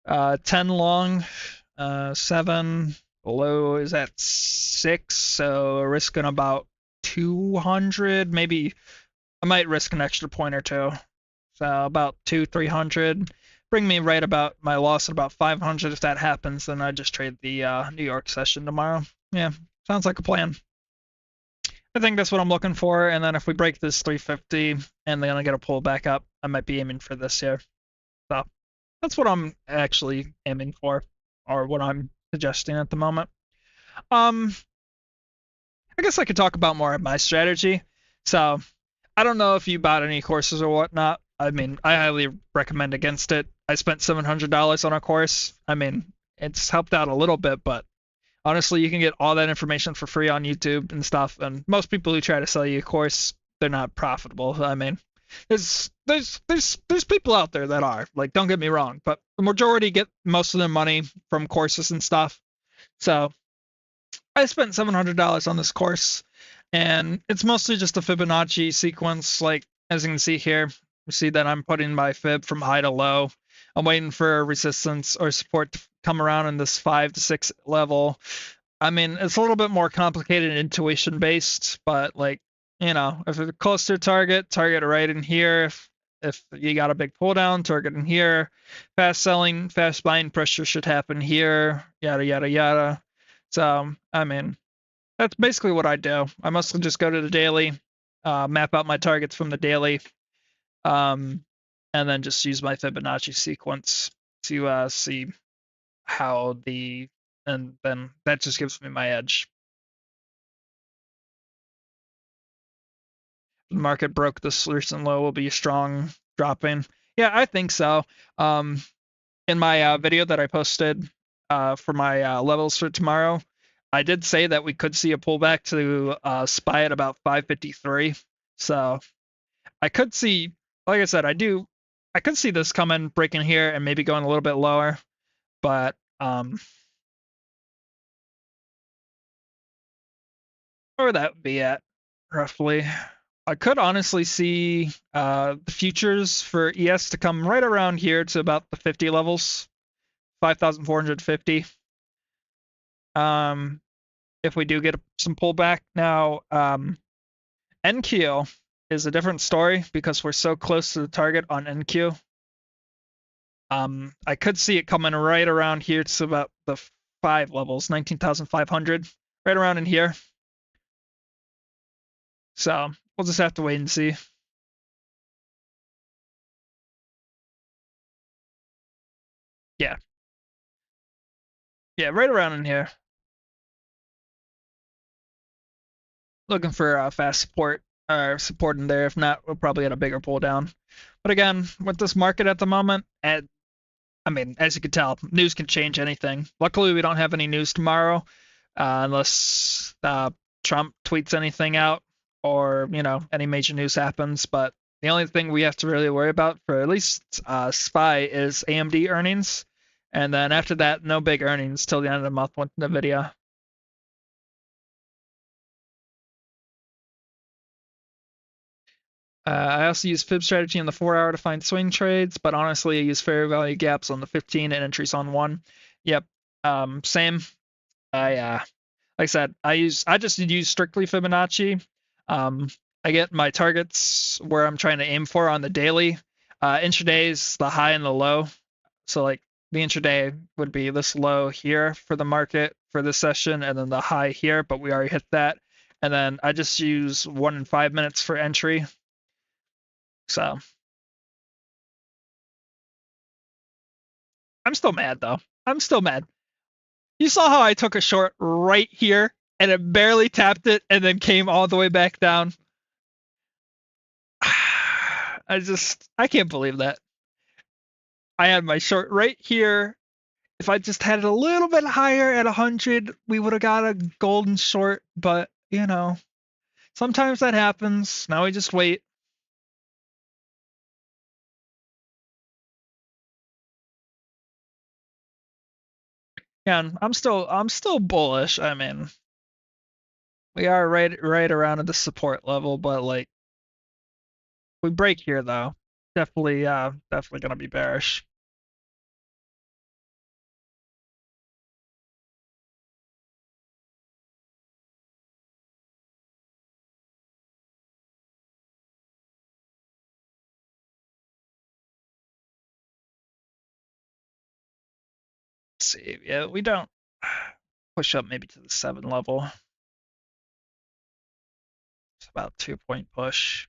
10 long, 7. Low is at 6, so risking about 200. Maybe I might risk an extra point or two. So about 300. Bring me right about my loss at about 500. If that happens, then I just trade the New York session tomorrow. Yeah, sounds like a plan. I think that's what I'm looking for. And then if we break this 350 and then I get a pull back up, I might be aiming for this here. So that's what I'm actually aiming for, or what I'm suggesting at the moment. Um, I guess I could talk about more of my strategy. So I don't know if you bought any courses or whatnot. I mean, I highly recommend against it. I spent $700 on a course. I mean, it's helped out a little bit, but honestly, you can get all that information for free on YouTube and stuff. And most people who try to sell you a course, they're not profitable. I mean, there's people out there that are, like, don't get me wrong, but the majority get most of their money from courses and stuff. So I spent $700 on this course, and it's mostly just a Fibonacci sequence. Like, as you can see here, you see that I'm putting my fib from high to low. I'm waiting for resistance or support to come around in this 5 to 6 level. I mean, it's a little bit more complicated and intuition based, but, like, if it's close to a target, target right in here. If you got a big pull down, target in here. Fast selling, fast buying pressure should happen here. Yada yada yada. So, I mean, that's basically what I do. I mostly just go to the daily, map out my targets from the daily, and then just use my Fibonacci sequence to see how and then that just gives me my edge. The market broke this recent low, will be strong dropping. Yeah, I think so. In my video that I posted for my levels for tomorrow, I did say that we could see a pullback to SPY at about 553. So I could see, like I said, I could see this coming, breaking here, and maybe going a little bit lower. But where that would be at, roughly. I could honestly see the futures for ES to come right around here to about the 50 levels, 5,450. If we do get some pullback. Now, NQ is a different story because we're so close to the target on NQ. I could see it coming right around here to about the 5 levels, 19,500, right around in here. So we'll just have to wait and see. Yeah. Yeah, right around in here. Looking for fast support support in there. If not, we'll probably get a bigger pull down. But again, with this market at the moment, I mean, as you can tell, news can change anything. Luckily, we don't have any news tomorrow, unless Trump tweets anything out or any major news happens. But the only thing we have to really worry about for at least SPY is AMD earnings, and then after that, no big earnings till the end of the month with Nvidia. I also use fib strategy in the 4 hour to find swing trades, but honestly, I use fair value gaps on the 15 and entries on 1. Yep, same. Like I said, I just use strictly Fibonacci. I get my targets where I'm trying to aim for on the daily. Intraday is the high and the low. So, like, the intraday would be this low here for the market for this session, and then the high here, but we already hit that. And then I just use 1 and 5 minutes for entry. So I'm still mad though. I'm still mad. You saw how I took a short right here and it barely tapped it and then came all the way back down. I can't believe that. I had my short right here. If I just had it a little bit higher at 100, we would have got a golden short, but sometimes that happens. Now we just wait. And I'm still bullish. I mean, we are right around at the support level, but, like, we break here though. Definitely gonna be bearish. see. Yeah, we don't push up maybe to the 7 level. It's about 2-point push.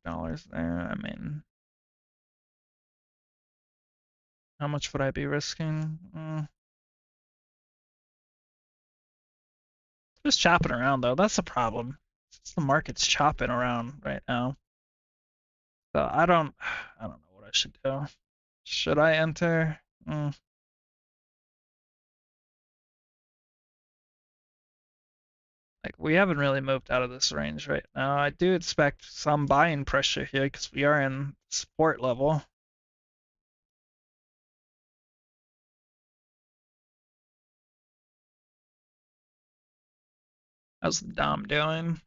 $100 there. I mean, how much would I be risking? Just chopping around though. That's the problem. The market's chopping around right now. So I don't know what I should do. Should I enter? Like we haven't really moved out of this range right now. I do expect some buying pressure here because we are in support level. How's the Dom doing?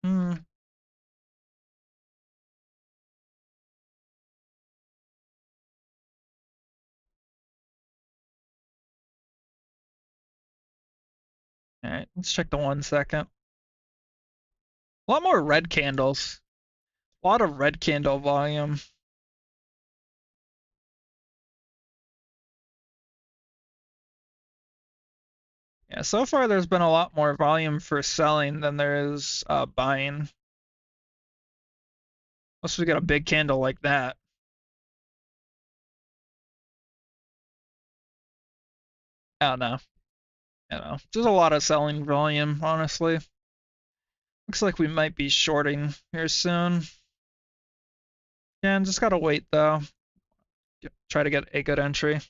Hmm. All right, let's check the 1 second. A lot more red candles. A lot of red candle volume. Yeah, so far there's been a lot more volume for selling than there is buying. Unless we get a big candle like that. I don't know. I don't know. There's a lot of selling volume, honestly. Looks like we might be shorting here soon. Yeah, and just gotta wait though. Try to get a good entry.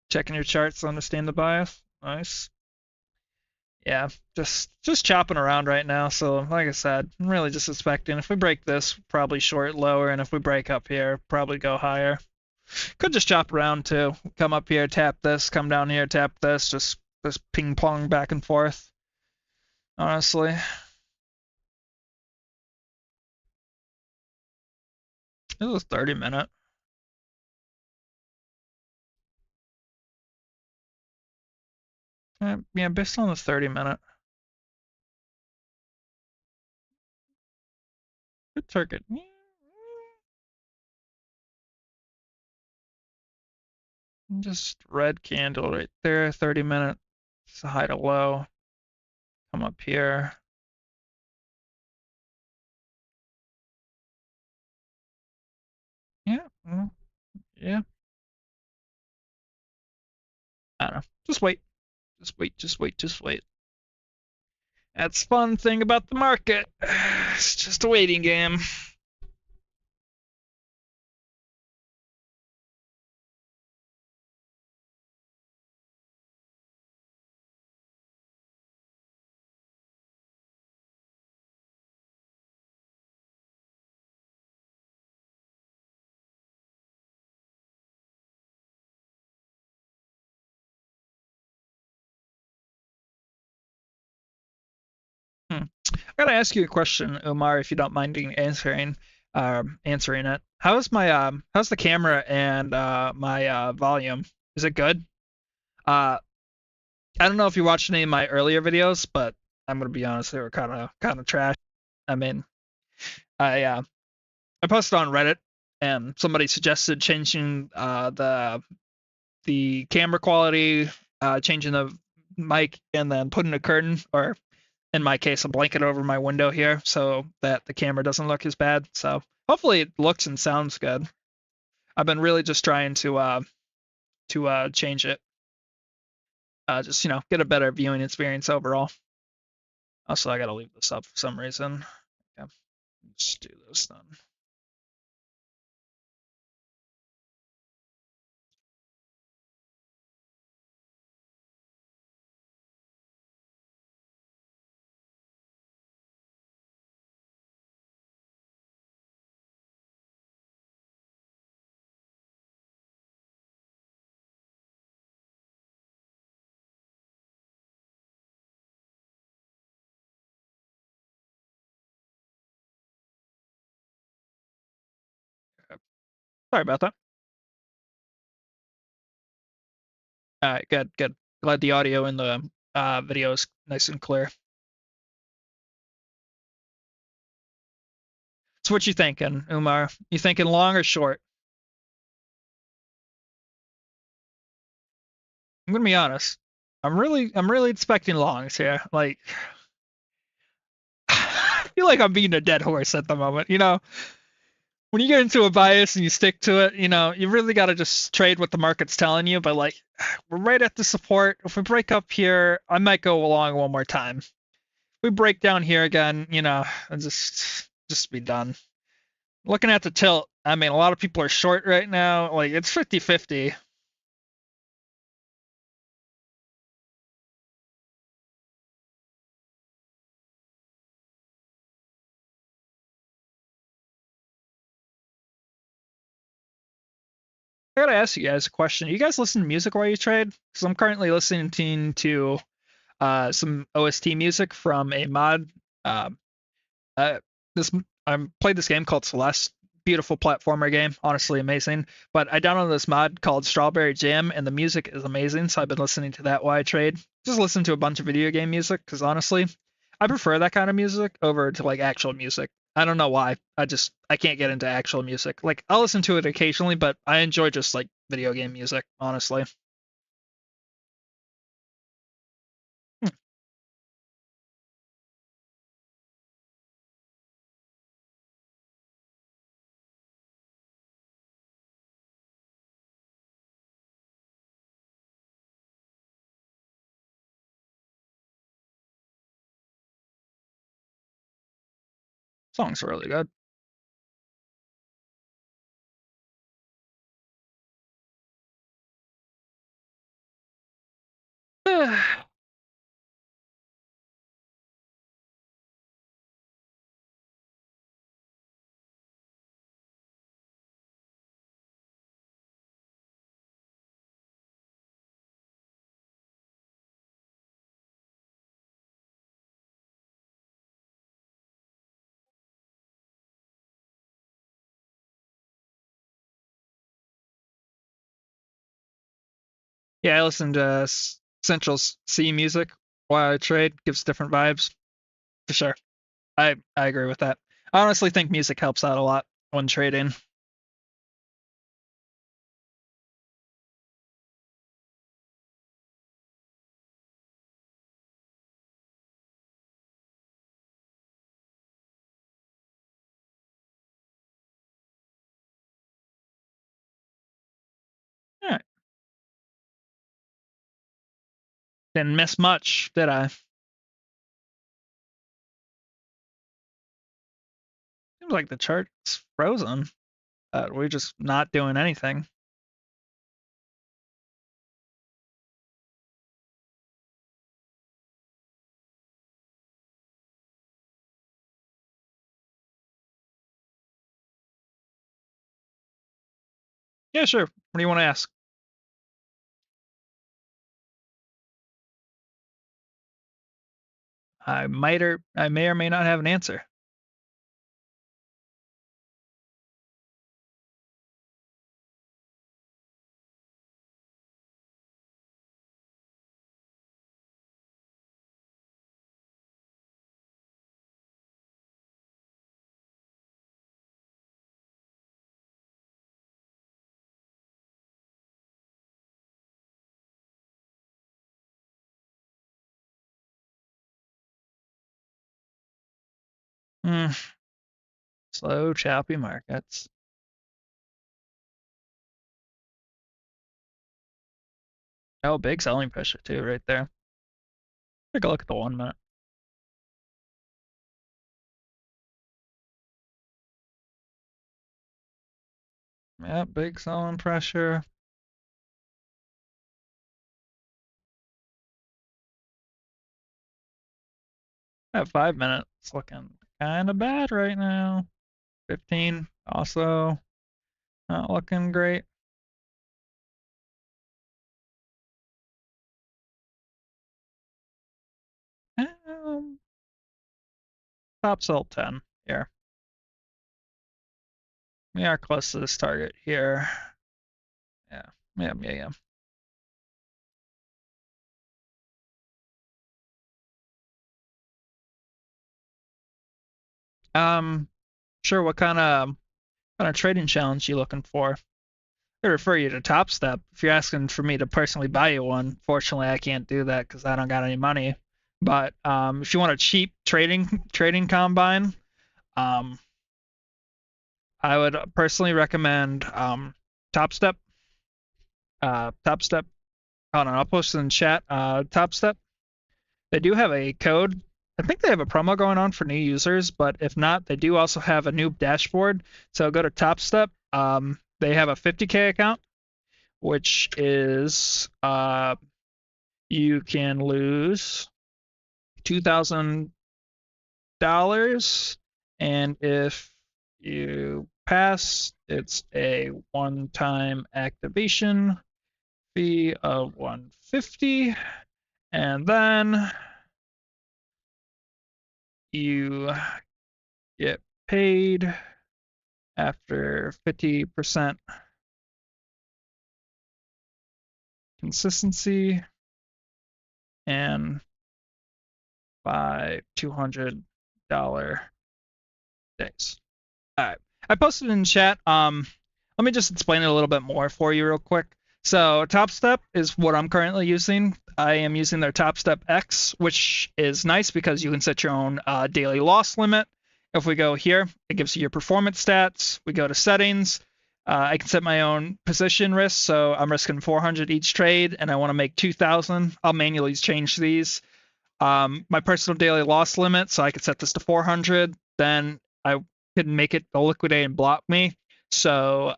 Checking your charts to understand the bias. Nice. Yeah, just chopping around right now. So like I said, I'm really just expecting if we break this, probably short lower, and if we break up here, probably go higher. Could just chop around too. Come up here, tap this, come down here, tap this, just ping pong back and forth. Honestly. It was 30-minute. Yeah, based on the 30-minute. Good target. Just red candle right there, 30-minute. It's a high to low. Come up here. Yeah, yeah. I don't know. Just wait. Just wait. Just wait. Just wait. That's fun thing about the market. It's just a waiting game. Hmm. I gotta ask you a question, Omar, if you don't mind answering it. How's the camera and my volume? Is it good? Uh, I don't know if you watched any of my earlier videos, but I'm gonna be honest, they were kind of trash. I mean, I I posted on Reddit, and somebody suggested changing the camera quality, changing the mic, and then putting a curtain, or in my case, a blanket over my window here, so that the camera doesn't look as bad. So hopefully it looks and sounds good. I've been really just trying to change it, just get a better viewing experience overall. Also, I gotta leave this up for some reason. Yeah, let's do this then. Sorry about that. All right, good, good. Glad the audio in the video is nice and clear. So what you thinking, Umar? You thinking long or short? I'm gonna be honest. I'm really expecting longs here. Like, I feel like I'm beating a dead horse at the moment. When you get into a bias and you stick to it, you really got to just trade what the market's telling you. But like, we're right at the support. If we break up here, I might go along one more time. If we break down here again, I'll just be done. Looking at the tilt, I mean, a lot of people are short right now. Like, it's 50-50. I gotta ask you guys a question. You guys listen to music while you trade? Because I'm currently listening to some OST music from a mod. Um, this I played this game called Celeste. Beautiful platformer game, honestly amazing. But I downloaded this mod called Strawberry Jam, and the music is amazing. So I've been listening to that while I trade. Just listen to a bunch of video game music because honestly, I prefer that kind of music over to like actual music. I don't know why. I can't get into actual music. Like I'll listen to it occasionally, but I enjoy just like video game music, honestly. Hmm, songs are really good. Yeah, I listen to Central C music while I trade. Gives different vibes for sure. I agree with that. I honestly think music helps out a lot when trading. Yeah, didn't miss much, did I? Seems like the chart's frozen. We're just not doing anything. Yeah, sure. What do you want to ask? I may or may not have an answer. Hmm, slow, choppy markets. Oh, big selling pressure too, right there. Take a look at the 1 minute. Yeah, big selling pressure. At 5 minutes, it's looking kind of bad right now. 15 also not looking great. Um, top sell 10 here. We are close to this target here. Yeah, yeah. Um, Sure, what kind of trading challenge you looking for? I refer you to Topstep. If you're asking for me to personally buy you one, fortunately I can't do that because I don't got any money. But if you want a cheap trading combine, um, I would personally recommend Topstep. Topstep. Hold on, I'll post it in chat. Topstep. They do have a code. I think they have a promo going on for new users, but if not, they do also have a new dashboard. So go to Topstep. They have a 50K account, which is you can lose $2,000, and if you pass, it's a one-time activation fee of 150, and then you get paid after 50% consistency and by $200 days. All right. I posted in chat. Let me just explain it a little bit more for you real quick. So Topstep is what I'm currently using. I am using their Topstep X, which is nice because you can set your own daily loss limit. If we go here, it gives you your performance stats. We go to settings. I can set my own position risk, so I'm risking 400 each trade, and I want to make 2,000. I'll manually change these. My personal daily loss limit, so I could set this to 400. Then I can make it liquidate and block me, so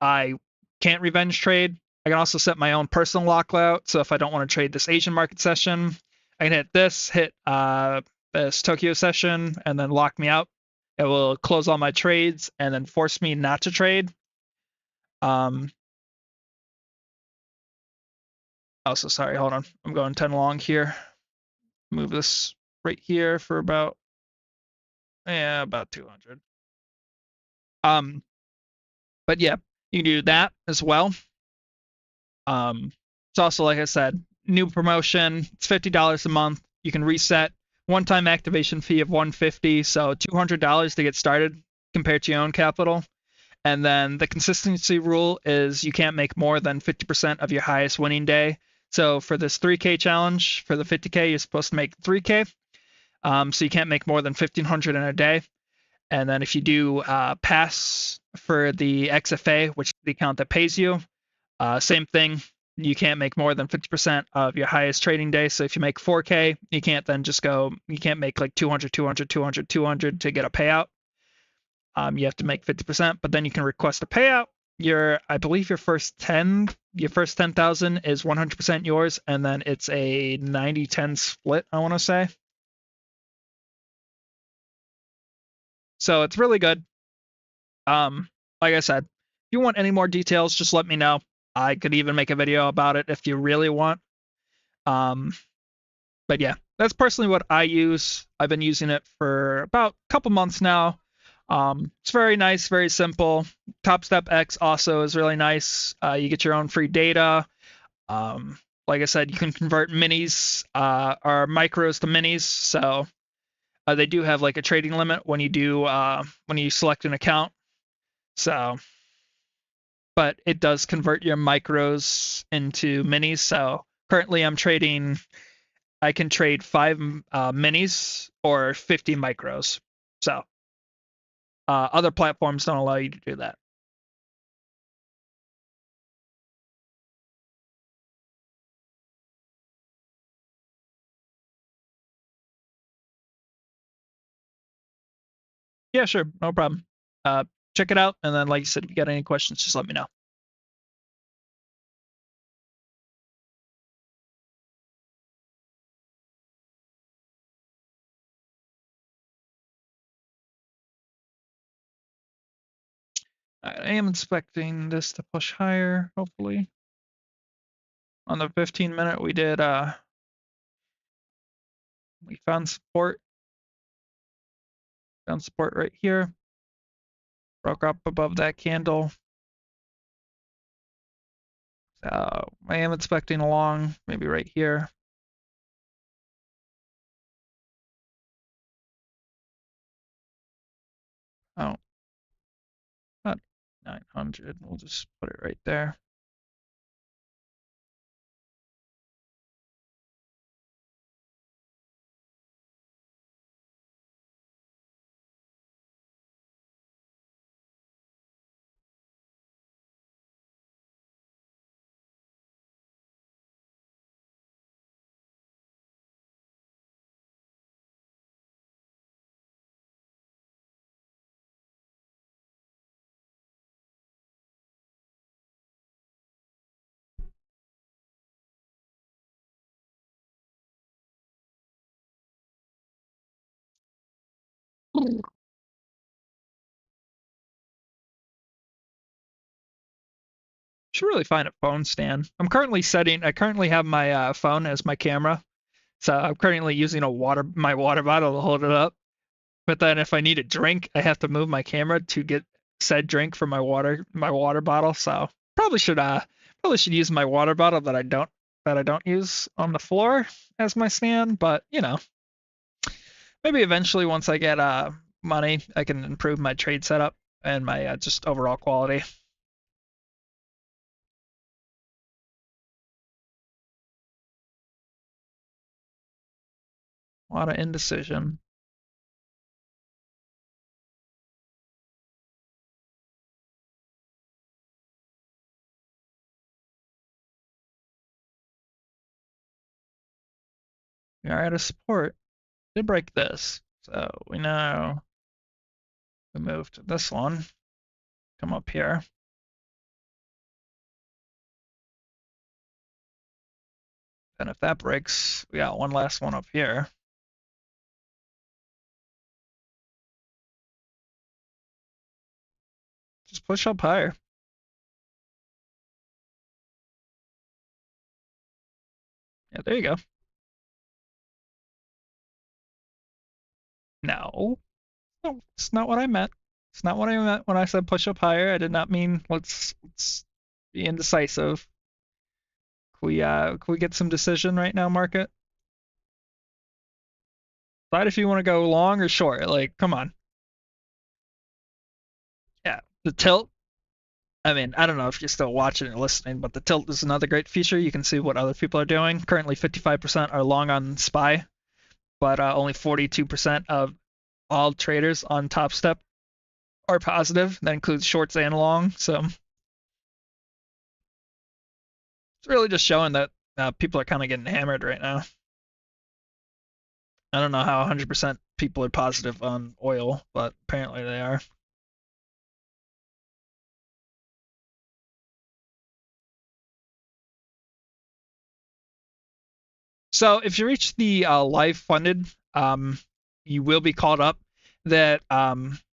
I can't revenge trade. I can also set my own personal lockout, so if I don't want to trade this Asian market session, I can hit this Tokyo session, and then lock me out. It will close all my trades and then force me not to trade. Also, sorry, hold on. I'm going 10 long here. Move this right here for about 200. But yeah, you can do that as well. It's also, like I said, new promotion. It's $50 a month. You can reset. One-time activation fee of 150, so $200 to get started compared to your own capital. And then the consistency rule is you can't make more than 50% of your highest winning day. So for this 3K challenge, for the 50K, you're supposed to make 3K. So you can't make more than 1,500 in a day. And then if you do pass for the XFA, which is the account that pays you, same thing. You can't make more than 50% of your highest trading day. So if you make 4K, you can't then just go, you can't make like 200, 200, 200, 200 to get a payout. You have to make 50%, but then you can request a payout. I believe your first 10,000 is 100% yours, and then it's a 90-10 split, I want to say. So it's really good. Like I said, if you want any more details, just let me know. I could even make a video about it if you really want. But yeah, that's personally what I use. I've been using it for about a couple months now. It's very nice, very simple. Topstep X also is really nice. You get your own free data. Like I said, you can convert minis or micros to minis. So they do have like a trading limit when you select an account. So, but it does convert your micros into minis. So currently I can trade 5 minis or 50 micros. So other platforms don't allow you to do that. Yeah, sure, no problem. Check it out, and then like you said, if you got any questions, just let me know. I am expecting this to push higher, hopefully. On the 15-minute, we found support. Found support right here. Broke up above that candle. So I am expecting a long, maybe right here. Oh, not 900. We'll just put it right there. Should really find a phone stand. I currently have my phone as my camera. So I'm currently using my water bottle to hold it up. But then if I need a drink, I have to move my camera to get said drink from my water bottle. So probably should use my water bottle that I don't use on the floor as my stand. But maybe eventually once I get money, I can improve my trade setup and my just overall quality. A lot of indecision. We are at a support. Did break this. So we know we move to this one. Come up here. And if that breaks, we got one last one up here. Just push up higher. Yeah, there you go. No, no, it's not what I meant. It's not what I meant when I said push up higher. I did not mean let's be indecisive. Can we get some decision right now, market? Decide if you want to go long or short. Like, come on. Yeah, the tilt. I mean, I don't know if you're still watching or listening, but the tilt is another great feature. You can see what other people are doing. Currently, 55% are long on SPY, but only 42% of all traders on Topstep are positive. That includes shorts and long. So it's really just showing that people are kind of getting hammered right now. I don't know how 100% people are positive on oil, but apparently they are. So if you reach the live funded, you will be called up. That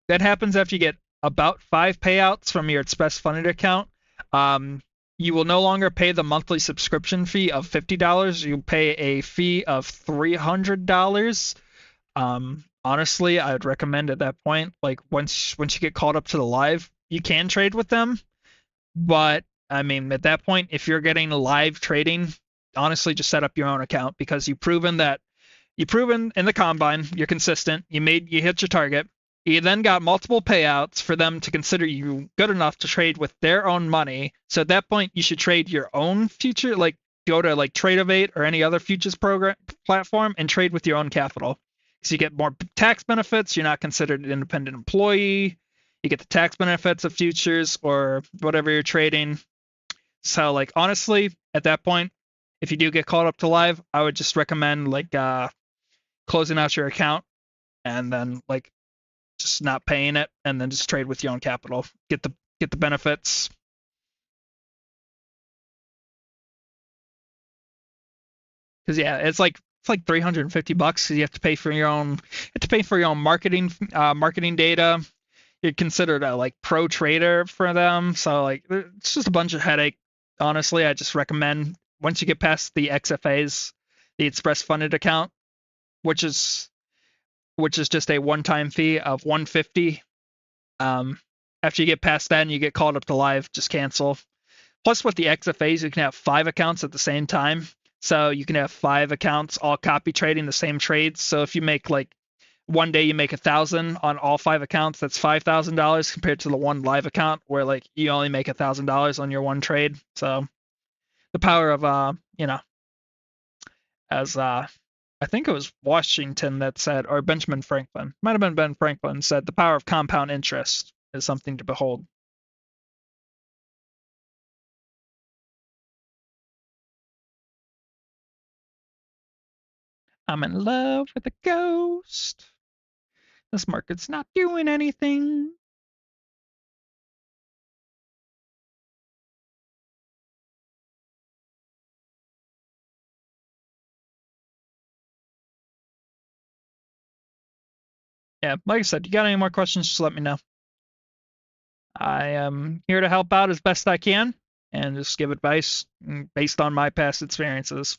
happens after you get about 5 payouts from your Express Funded account. Um, you will no longer pay the monthly subscription fee of $50. You'll pay a fee of $300. Honestly, I would recommend at that point, like once you get called up to the live, you can trade with them. But I mean, at that point, if you're getting live trading, honestly, just set up your own account because you've proven in the combine you're consistent. You hit your target. You then got multiple payouts for them to consider you good enough to trade with their own money. So at that point, you should trade your own future, like go to like Tradeovate or any other futures program platform and trade with your own capital. So you get more tax benefits. You're not considered an independent employee. You get the tax benefits of futures or whatever you're trading. So like honestly, at that point, if you do get called up to live, I would just recommend like closing out your account and then like just not paying it and then just trade with your own capital. Get the benefits. Because yeah, it's like $350. You have to pay for your own marketing data. You're considered a like pro trader for them. So like it's just a bunch of headache. Honestly, I just recommend once you get past the XFAs, the Express Funded account, which is just a one-time fee of 150. After you get past that and you get called up to live, just cancel. Plus, with the XFAs, you can have 5 accounts at the same time. So you can have 5 accounts all copy trading the same trades. So if you make like one day you make 1,000 on all 5 accounts. That's $5,000 compared to the one live account where like you only make $1,000 on your one trade. So the power of as I think it was Washington that said, or Benjamin Franklin, might have been Ben Franklin, said the power of compound interest is something to behold. I'm in love with a ghost. This market's not doing anything. Yeah, like I said, you got any more questions, just let me know. I am here to help out as best I can and just give advice based on my past experiences.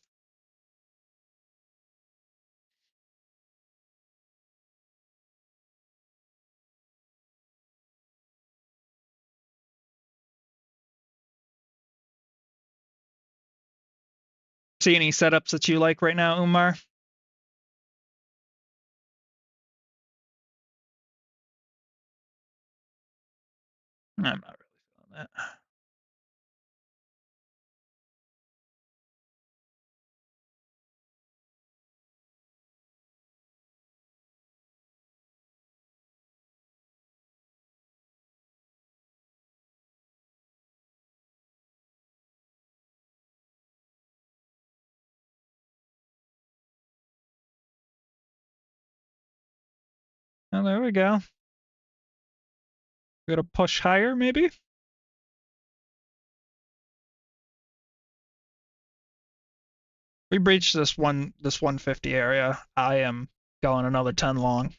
See any setups that you like right now, Umar? I'm not really feeling that. Oh, there we go. We're gonna push higher, maybe. We breached this 150 area. I am going another 10 long.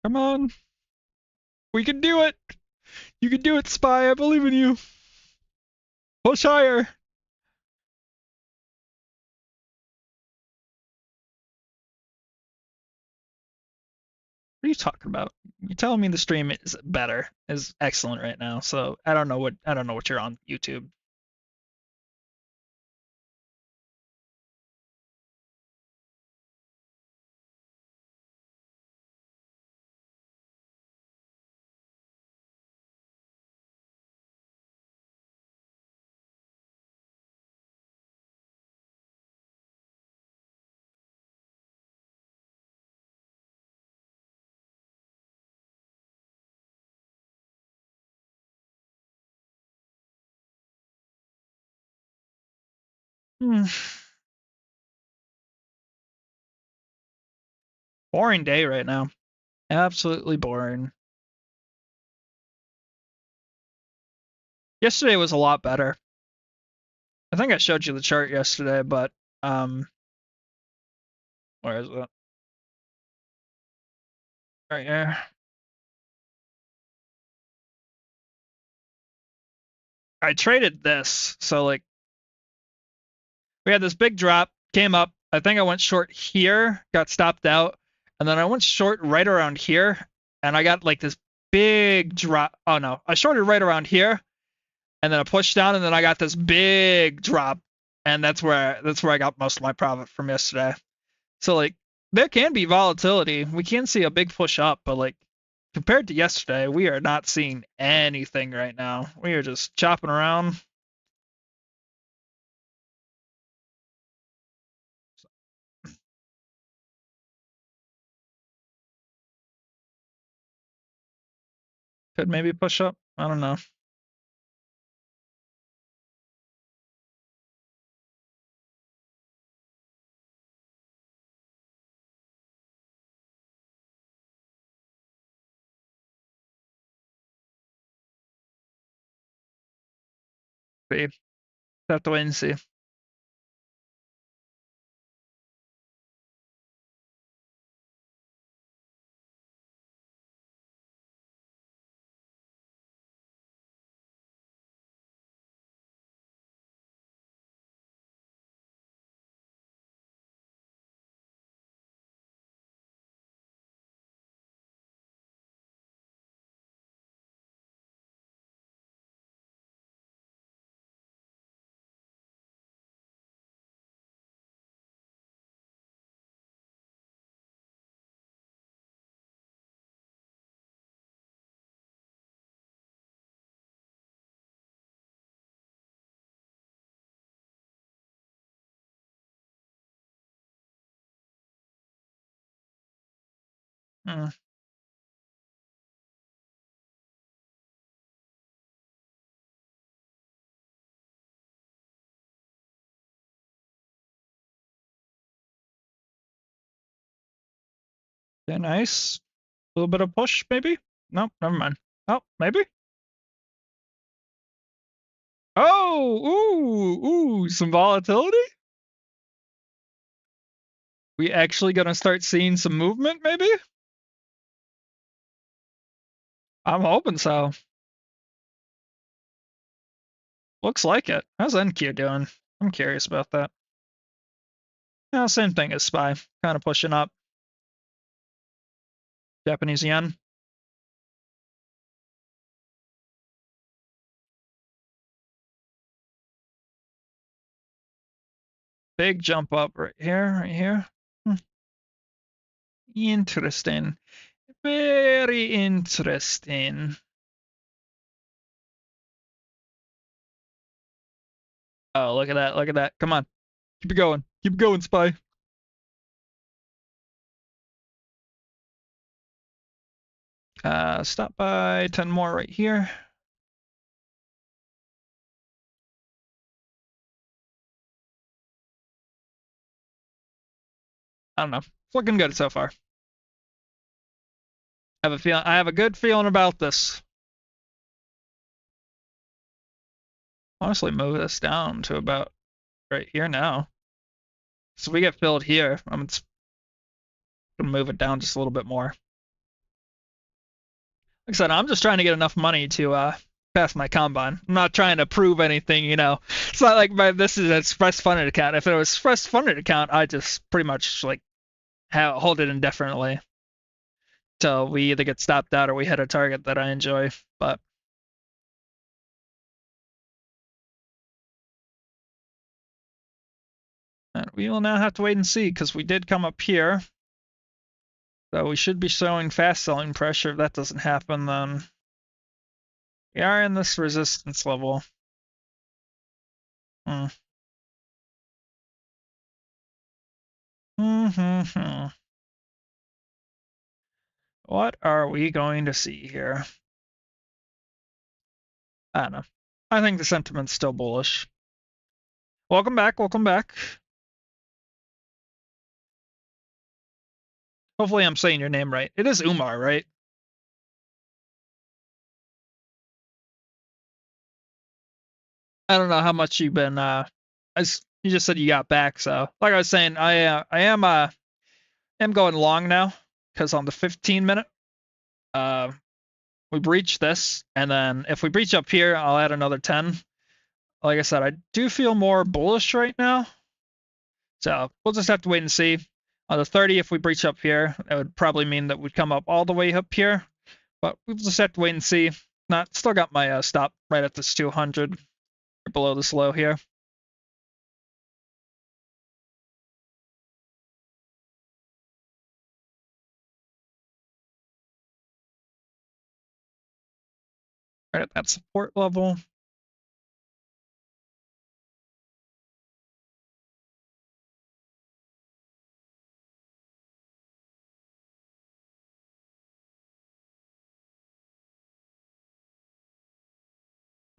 Come on, we can do it. You can do it, Spy. I believe in you. Push higher. What are you talking about? You're telling me the stream is better, is excellent right now. So I don't know what you're on YouTube. Hmm. Boring day right now. Absolutely boring. Yesterday was a lot better. I think I showed you the chart yesterday, but where is it? Right here. I traded this, so like we had this big drop, came up. I think I went short here, got stopped out, and then I went short right around here, and I got like this big drop. Oh no, I shorted right around here, and then I pushed down, and then I got this big drop, and that's where I got most of my profit from yesterday. So like there can be volatility. We can see a big push up, but like compared to yesterday, we are not seeing anything right now. We are just chopping around. Could maybe push up. I don't know. See, have to wait and see. Mm. Okay, nice. A little bit of push, maybe? Nope, never mind. Oh, maybe? Oh, ooh, some volatility? We actually gonna start seeing some movement, maybe? I'm hoping so. Looks like it. How's NQ doing? I'm curious about that. Yeah, same thing as SPY. Kind of pushing up. Japanese yen. Big jump up right here, right here. Interesting. Very interesting. Oh, look at that. Look at that. Come on. Keep it going. Keep it going, SPY. Stop by 10 more right here. I don't know. It's looking good so far. I have a good feeling about this. Honestly, move this down to about right here now. So we get filled here. I'm just gonna move it down just a little bit more. Like I said, I'm just trying to get enough money to pass my combine. I'm not trying to prove anything, you know. It's not like this is an express funded account. If it was express funded account, I just pretty much like hold it indefinitely till we either get stopped out or we hit a target that I enjoy. But we will now have to wait and see because we did come up here. So we should be showing fast selling pressure. If that doesn't happen, then we are in this resistance level. Hmm. What are we going to see here? I don't know. I think the sentiment's still bullish. Welcome back. Welcome back. Hopefully I'm saying your name right. It is Umar, right? I don't know how much you've been you just said you got back, so like I was saying, I am going long now because on the 15 minute uh we breach this, and then if we breach up here, I'll add another 10. Like I said, I do feel more bullish right now. So we'll just have to wait and see. On the 30, if we breach up here, it would probably mean that we'd come up all the way up here. But we'll just have to wait and see. Not still got my stop right at this 200 or below this low here. Right at that support level.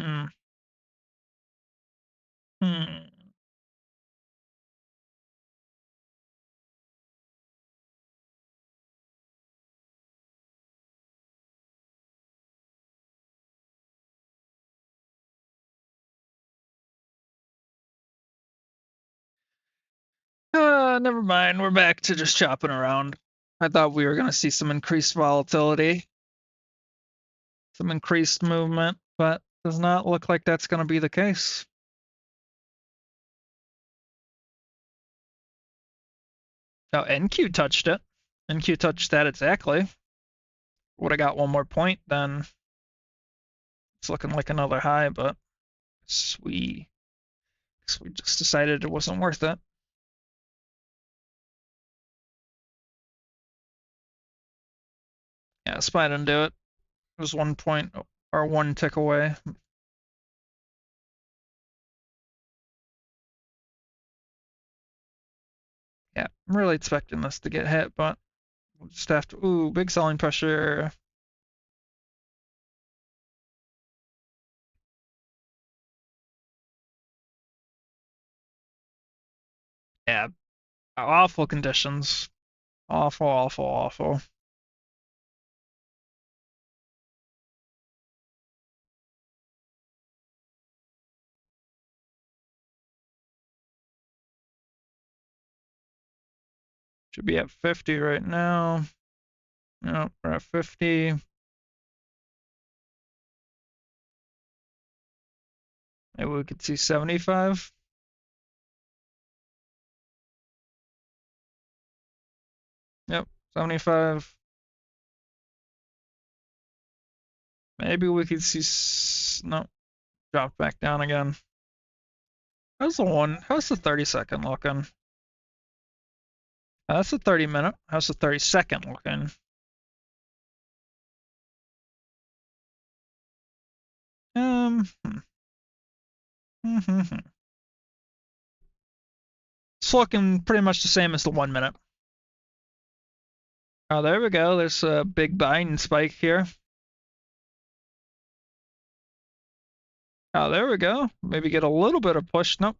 Hmm. Hmm. Never mind. We're back to just chopping around. I thought we were going to see some increased volatility, some increased movement, but does not look like that's going to be the case. Oh, NQ touched it. NQ touched that exactly. Would have got one more point, then it's looking like another high, but we just decided it wasn't worth it. Yeah, SPY didn't do it. It was 1 point or one tick away. Yeah, I'm really expecting this to get hit, but Just have to. Ooh, big selling pressure. Yeah, awful conditions. Awful, awful, awful. Should be at 50 right now. No, we're at 50. Maybe we could see 75. Yep, 75. Maybe we could see. No, drop back down again. How's the one? How's the 30-second looking? That's the 30-minute. How's the 30-second looking? It's looking pretty much the same as the 1 minute. Oh, there we go. There's a big buying spike here. Oh, there we go. Maybe get a little bit of push. Nope.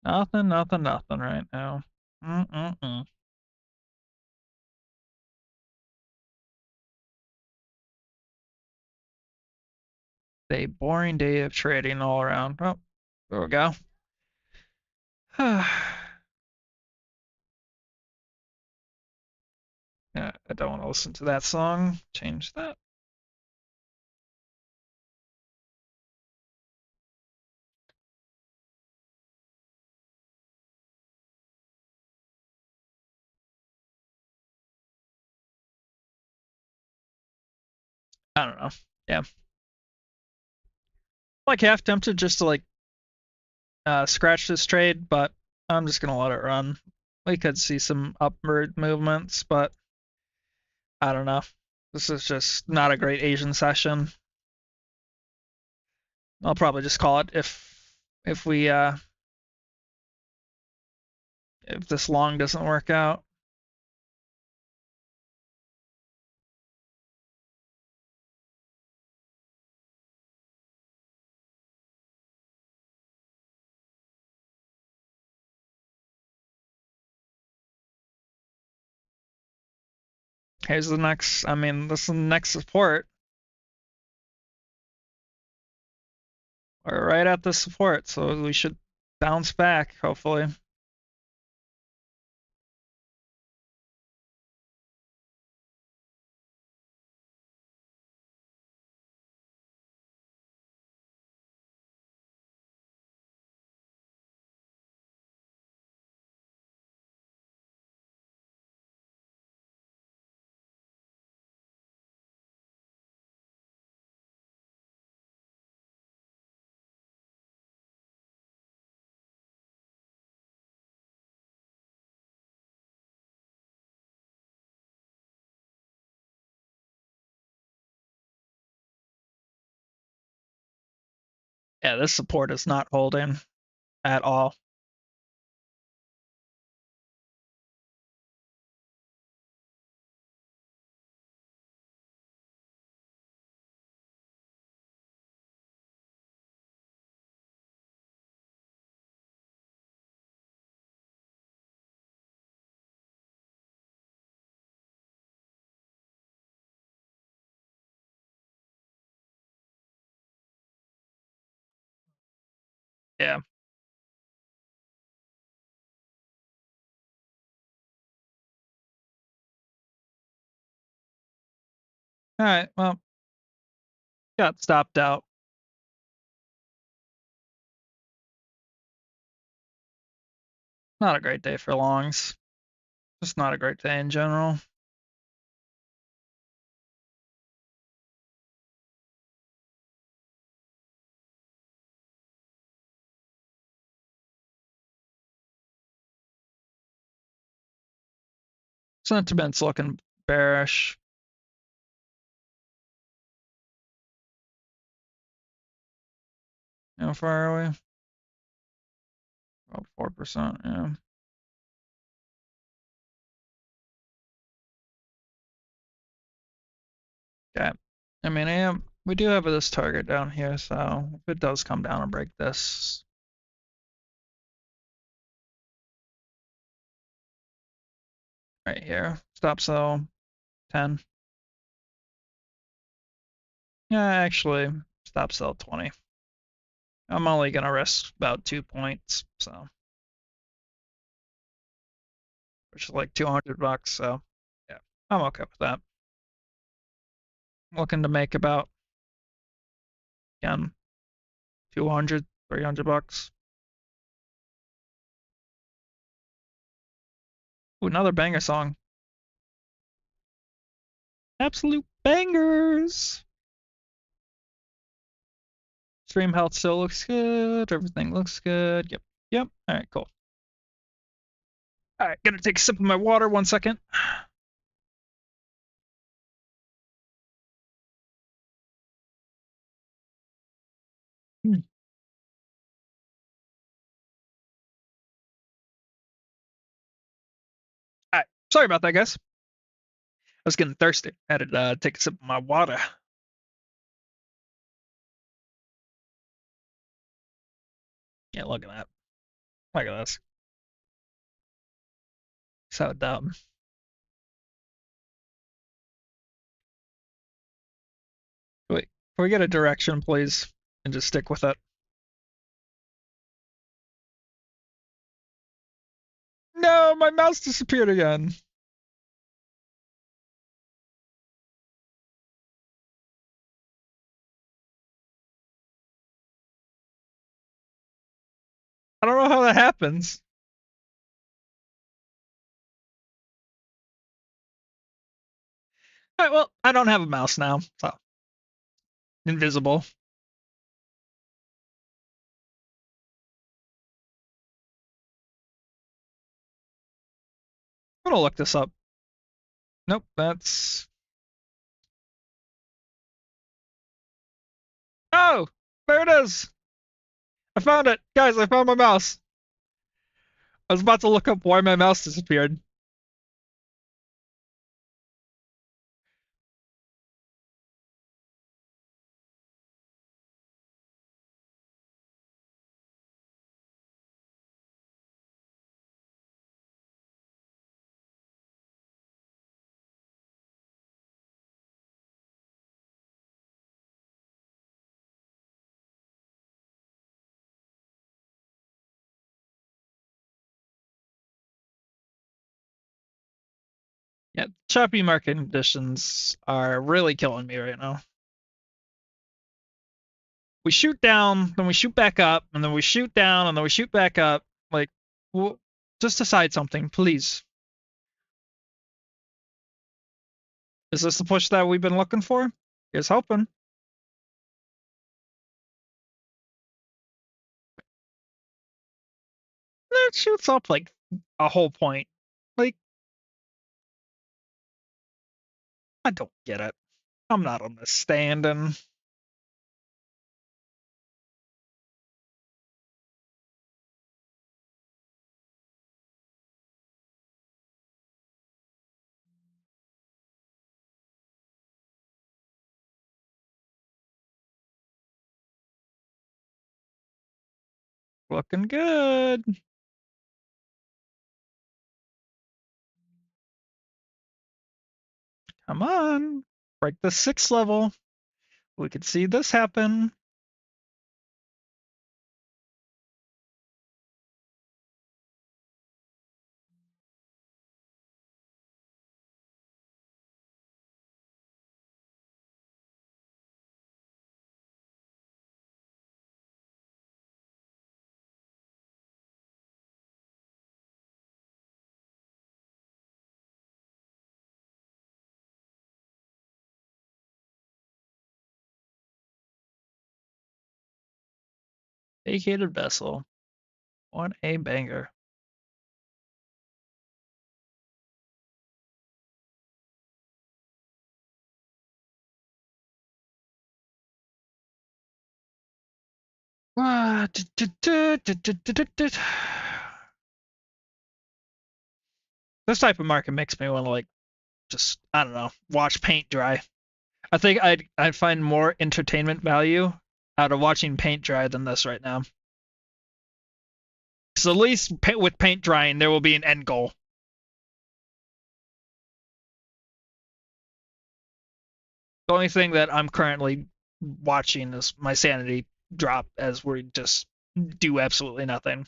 Nothing, nothing, nothing right now. Mm-mm-mm. A boring day of trading all around. Oh, there we go. Yeah, I don't want to listen to that song. Change that. I don't know. Yeah. Like half tempted just to like scratch this trade, but I'm just gonna let it run. We could see some upward movements, but I don't know. This is just not a great Asian session. I'll probably just call it if we if this long doesn't work out. Here's the next. I mean, this is the next support. We're right at the support, so we should bounce back, hopefully. Yeah, this support is not holding at all. Yeah. All right. Well, got stopped out. Not a great day for longs. Just not a great day in general. Sentiment's looking bearish. How far are we? About 4%, yeah. Okay. I mean, we do have this target down here, so if it does come down and break this, right here, stop sell 10. Yeah, actually, stop sell 20. I'm only gonna risk about 2 points, so which is like $200, so yeah, I'm okay with that. I'm looking to make about, again, 200, $300. Ooh, another banger song. Absolute bangers. Stream health still looks good. Everything looks good. Yep. Yep. All right, cool. All right, gonna take a sip of my water. 1 second. All right, sorry about that, guys. I was getting thirsty. I had to take a sip of my water. Yeah, look at that. Look at this. So dumb. Wait, can we get a direction, please, and just stick with it? No, my mouse disappeared again. I don't know how that happens. All right, well, I don't have a mouse now, so invisible. I'm gonna look this up. Nope, that's. Oh, there it is. I found it, guys. I found my mouse. I was about to look up why my mouse disappeared. Yeah, choppy market conditions are really killing me right now. We shoot down, then we shoot back up, and then we shoot down, and then we shoot back up. Like, well, just decide something, please. Is this the push that we've been looking for? Here's hoping. That shoots up like a whole point. Like, I don't get it. I'm not on this stand and looking good. Come on. Break the 6th level. We could see this happen. Vacated vessel. What a banger. Ah, This type of market makes me want to like just, I don't know, watch paint dry. I think I'd find more entertainment value out of watching paint dry than this right now. So at least with paint drying, there will be an end goal. The only thing that I'm currently watching is my sanity drop as we just do absolutely nothing.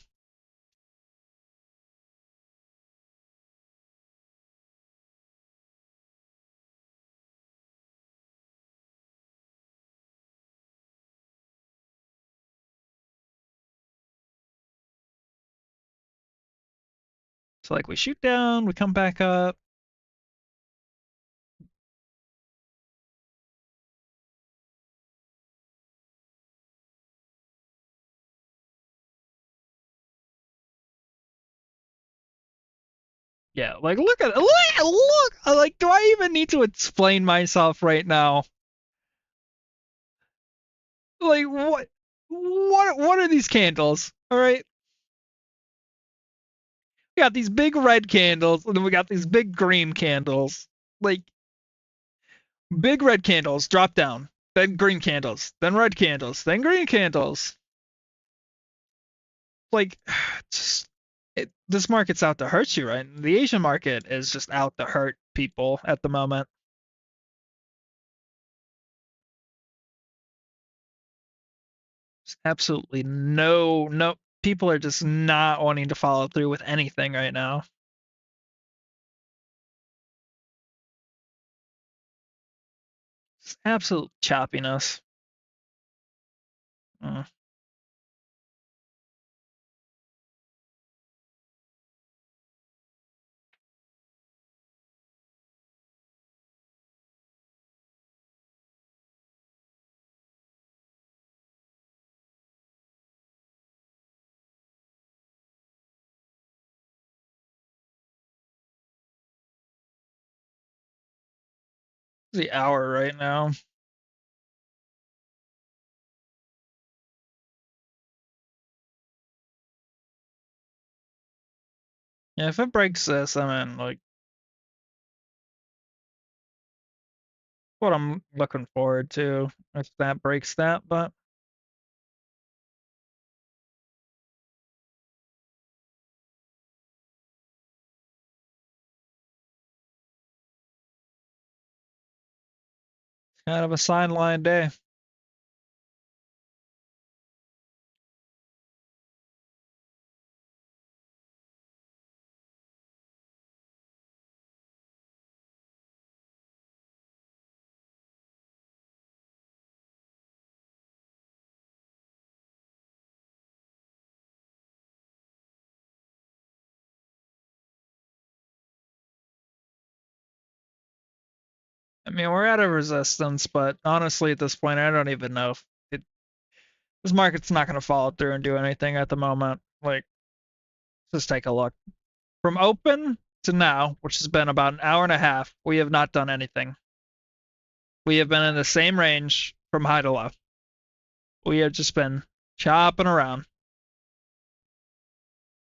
So like we shoot down, we come back up. Yeah, like look at look. Like, do I even need to explain myself right now? Like what are these candles? All right, we got these big red candles, and then we got these big green candles. Like big red candles drop down, then green candles, then red candles, then green candles. Like just this market's out to hurt you, right? The Asian market is just out to hurt people at the moment. Just absolutely no people are just not wanting to follow through with anything right now. Just absolute choppiness. Uh, the hour right now. Yeah, if it breaks this, I mean, like, what I'm looking forward to if that breaks that, but it's kind of a sideline day. I mean, we're at a resistance, but honestly, at this point, I don't even know if this market's not going to follow through and do anything at the moment. Like, just take a look. From open to now, which has been about an hour and a half, we have not done anything. We have been in the same range from high to low. We have just been chopping around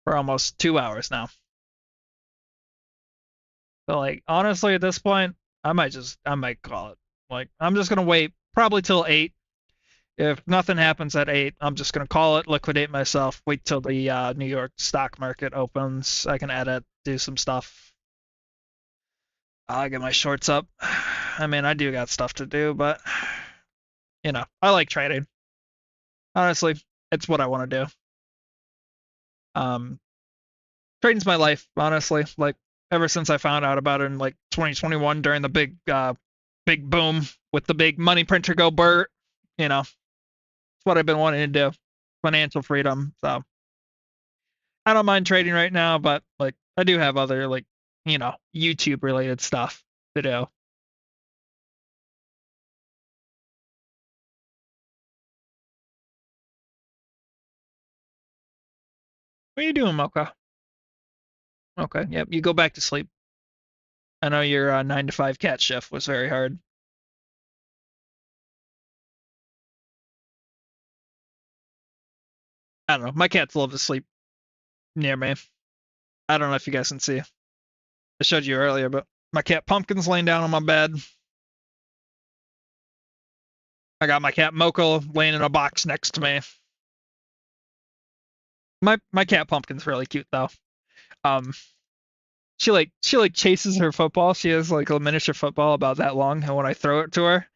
for almost 2 hours now. So like honestly at this point, I might call it. Like I'm just gonna wait probably till 8. If nothing happens at 8, I'm just gonna call it, liquidate myself, wait till the New York stock market opens. I can edit, do some stuff. I'll get my shorts up. I mean, I do got stuff to do, but I like trading. Honestly, it's what I want to do. Um, Trading's my life, honestly. Like ever since I found out about it in like 2021 during the big boom with the big money printer go Burt, it's what I've been wanting to do. Financial freedom. So I don't mind trading right now, but like I do have other like, YouTube related stuff to do. What are you doing, Mocha? Okay, yep, you go back to sleep. I know your 9 to 5 cat shift was very hard. I don't know. My cats love to sleep near me. I don't know if you guys can see. I showed you earlier, but my cat Pumpkin's laying down on my bed. I got my cat Mocha laying in a box next to me. My cat Pumpkin's really cute though. Um, she chases her football. She has like a miniature football about that long, and when I throw it to her,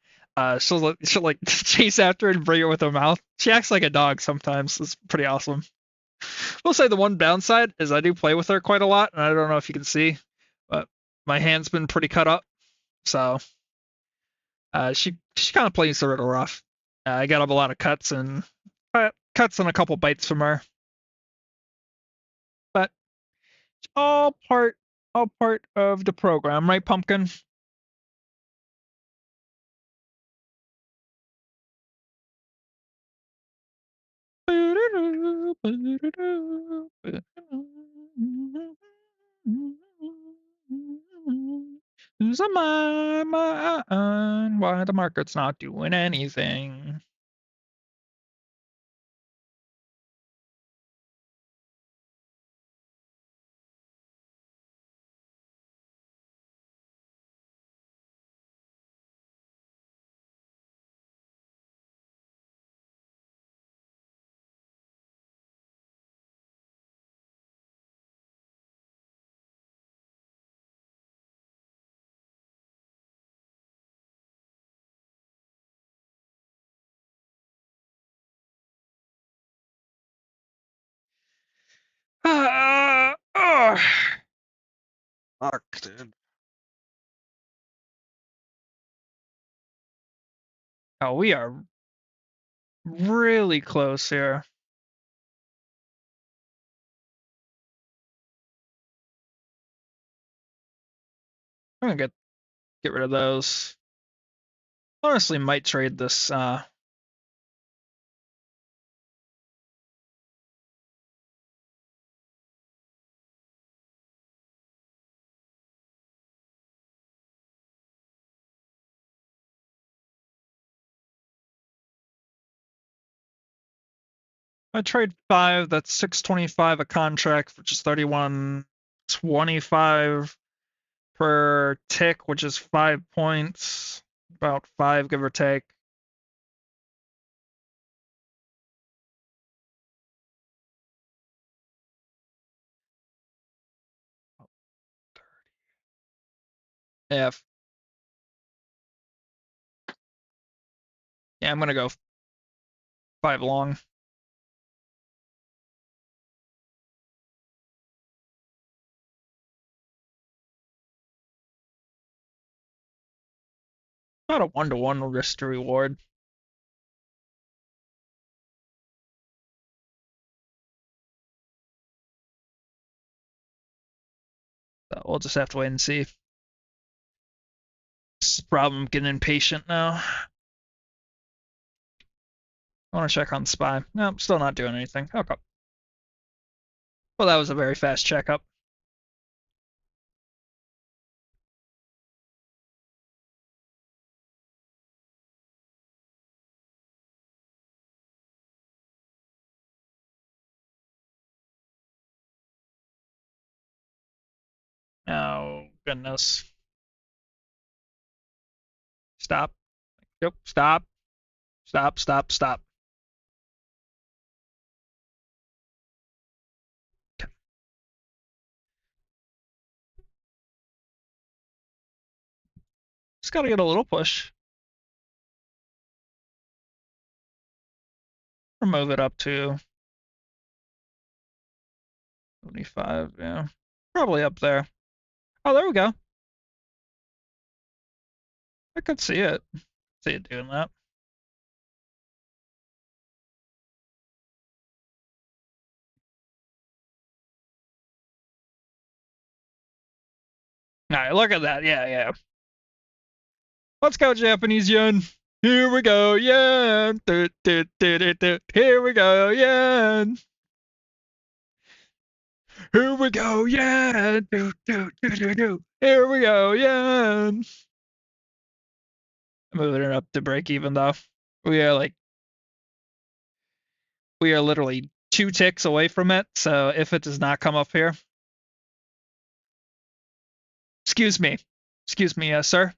she'll like chase after it and bring it with her mouth. She acts like a dog sometimes. It's pretty awesome. We'll say the one downside is I do play with her quite a lot, and I don't know if you can see, but my hand's been pretty cut up, so she kind of plays a little rough. I got up a lot of cuts and a couple bites from her, but all part of the program, right, Pumpkin? Lose my mind. Why the market's not doing anything? Oh, fuck, dude. Oh, we are really close here. I'm gonna get rid of those. Honestly, might trade this. I trade 5. That's 625 a contract, which is 31.25 per tick, which is 5 points, about 5 give or take. Yeah, yeah, I'm gonna go 5 long. About a 1-to-1 risk to reward. So we'll just have to wait and see. This is the problem. I'm getting impatient now. I want to check on SPY. No, I'm still not doing anything. Okay. Well, that was a very fast checkup. Oh, goodness. Stop. Yep, stop. Stop, stop, stop. Just gotta get a little push. Or move it up to 75, yeah. Probably up there. Oh, there we go. I could see it. See it doing that. All right, look at that. Yeah, yeah. Let's go, Japanese yen. Here we go, yen. Here we go, yen. Here we go, yen. Here we go, yen. I'm moving it up to break even though. We are like we are literally 2 ticks away from it. So if it does not come up here, Excuse me. Excuse me, sir.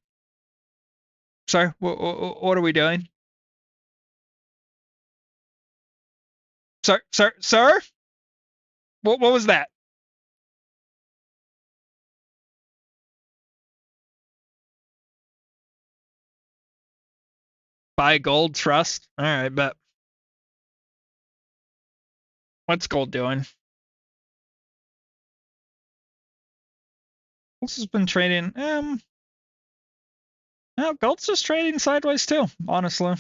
Sir, what are we doing? Sir? What was that? Buy gold, trust? All right, bet. What's gold doing? This has been trading. No, gold's just trading sideways too, honestly.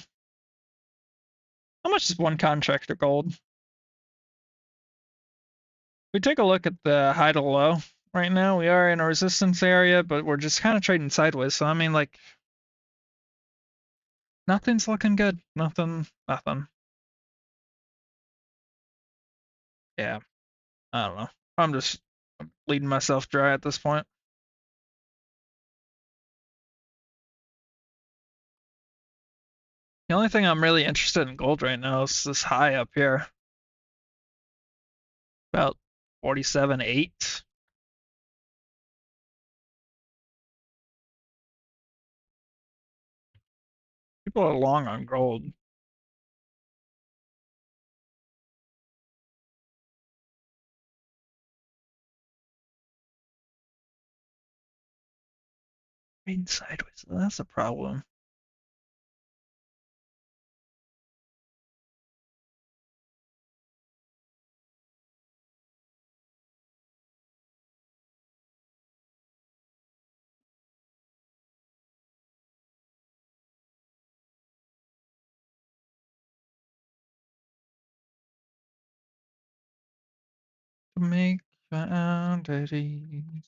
How much is one contract of gold? We take a look at the high to low right now. We are in a resistance area, but we're just kind of trading sideways. So I mean, like, nothing's looking good. Nothing. Yeah, I don't know. I'm just bleeding myself dry at this point. The only thing I'm really interested in gold right now is this high up here, about 47.8. People are long on gold. Trading sideways. That's a problem. To make boundaries.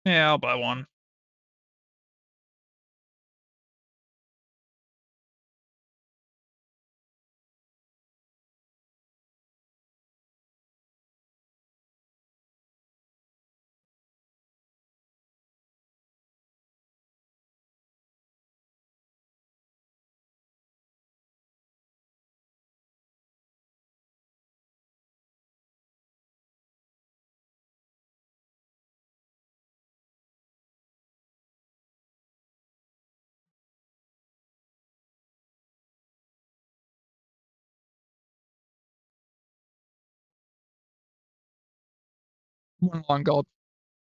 Yeah, I'll buy one. One long gold.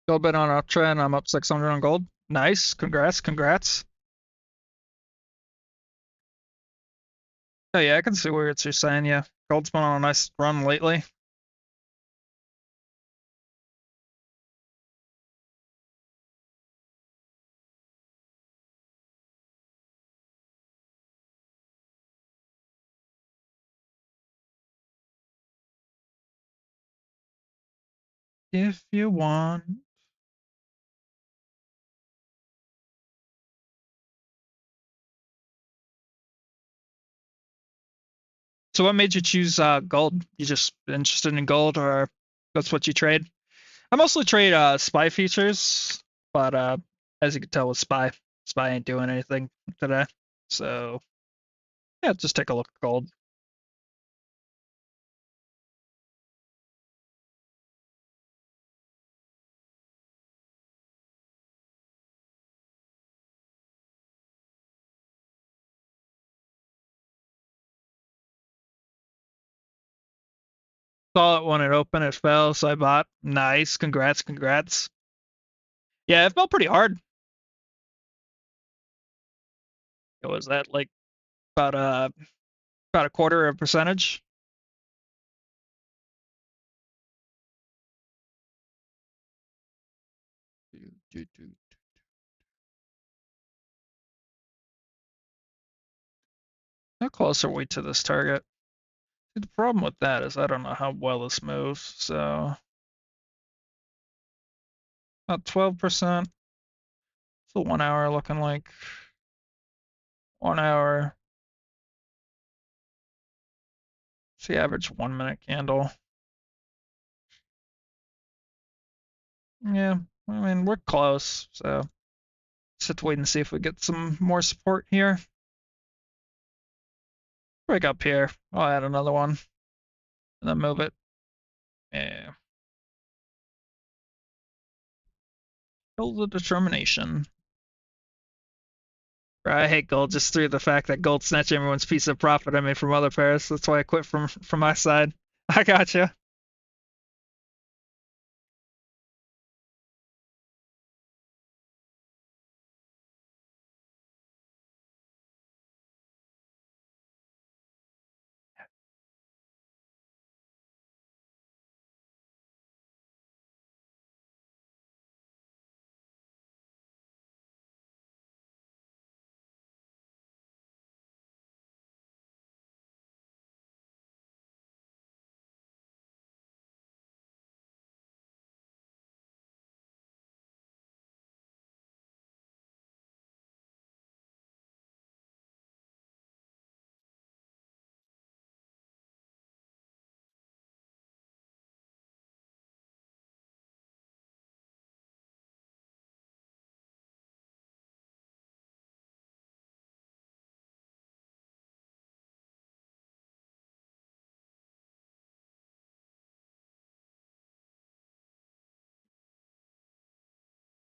Gold been on an uptrend. I'm up 600 on gold. Nice. Congrats. Oh yeah, I can see where you're saying. Yeah, gold's been on a nice run lately. If you want. So what made you choose gold? You just interested in gold, or that's what you trade? I mostly trade SPY features, but as you can tell with SPY ain't doing anything today. So yeah, just take a look at gold. Saw it when it opened, it fell, so I bought. Nice, congrats. Yeah, it fell pretty hard. What was that like about about a quarter of a percentage? How close are we to this target? The problem with that is I don't know how well this moves. So about 12%. It's the 1 hour looking like. 1 hour. It's the average 1 minute candle. Yeah, I mean, we're close, so just have to wait and see if we get some more support here. Break up here. I'll add another one and then move it. Yeah. Build the determination. I hate gold just through the fact that gold snatched everyone's piece of profit I made from other pairs. That's why I quit from my side. I gotcha.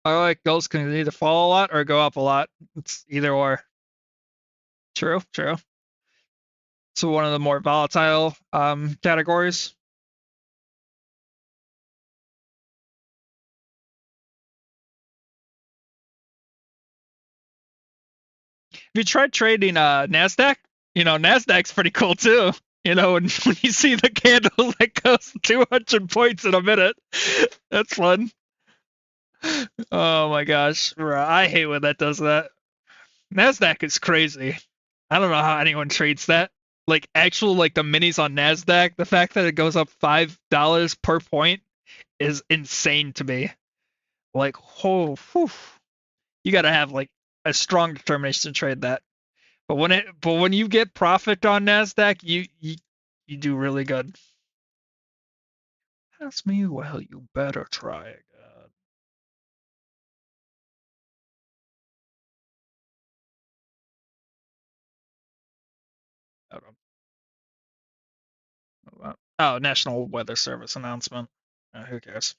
I like goals can either fall a lot or go up a lot. It's either or. True, true. So one of the more volatile categories. If you tried trading Nasdaq, Nasdaq's pretty cool too. When you see the candle that goes 200 points in a minute, that's fun. Oh my gosh, I hate when that does that. Nasdaq is crazy. I don't know how anyone trades that. Like like the minis on Nasdaq, the fact that it goes up $5 per point is insane to me. Like, oh, whew, you got to have like a strong determination to trade that. But when you get profit on Nasdaq, you do really good. Ask me, well, you better try again. Hold on. Oh, National Weather Service announcement. Who cares?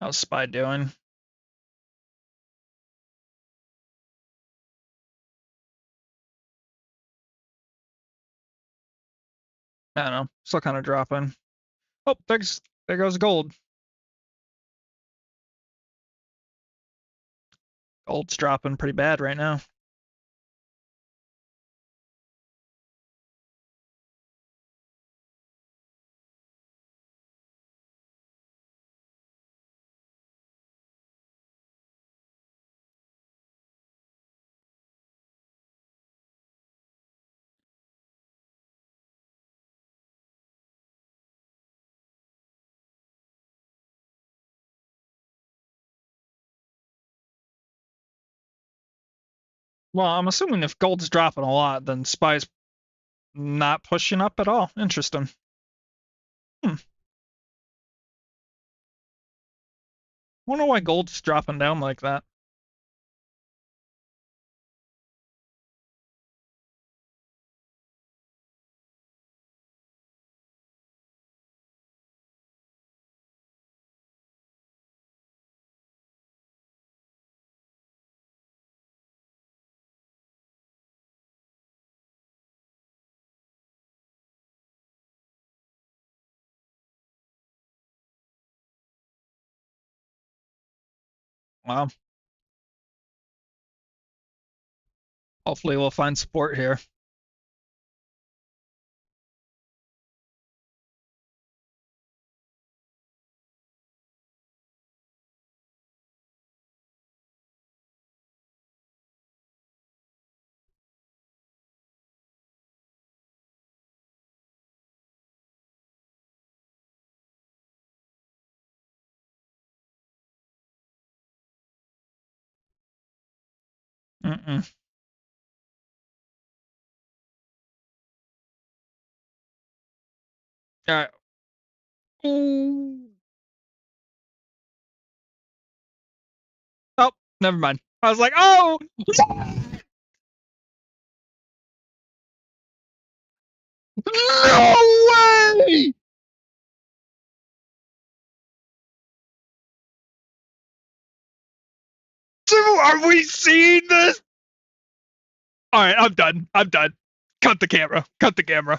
How's Spy doing? I don't know. Still kind of dropping. Oh, there goes gold. Gold's dropping pretty bad right now. Well, I'm assuming if gold's dropping a lot, then Spy's not pushing up at all. Interesting. Hmm. Wonder why gold's dropping down like that. Wow. Hopefully we'll find support here. Mm-mm. All right. Ooh. Oh, never mind. I was like, oh, no way! Are we seeing this? All right, I'm done. I'm done. Cut the camera. Cut the camera.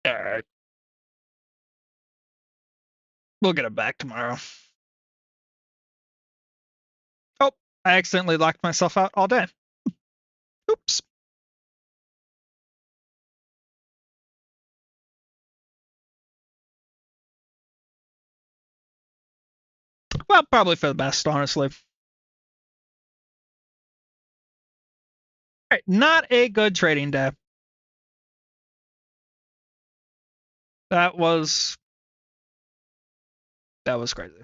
All right. We'll get it back tomorrow. Oh, I accidentally locked myself out all day. Oops. Well, probably for the best, honestly. All right, not a good trading day. That was crazy.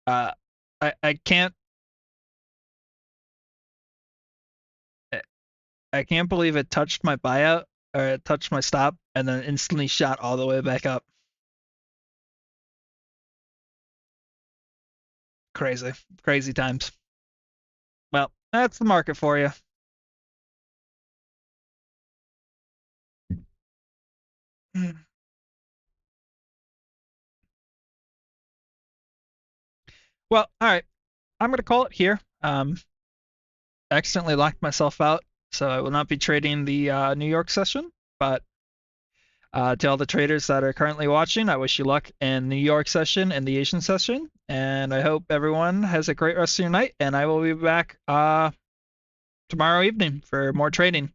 Uh, I can't I can't believe it touched my buyout or it touched my stop and then instantly shot all the way back up. Crazy, crazy times. Well, that's the market for you. Well, all right. I'm gonna call it here. Accidentally locked myself out, so I will not be trading the New York session. But to all the traders that are currently watching, I wish you luck in the New York session and the Asian session, and I hope everyone has a great rest of your night. And I will be back tomorrow evening for more trading.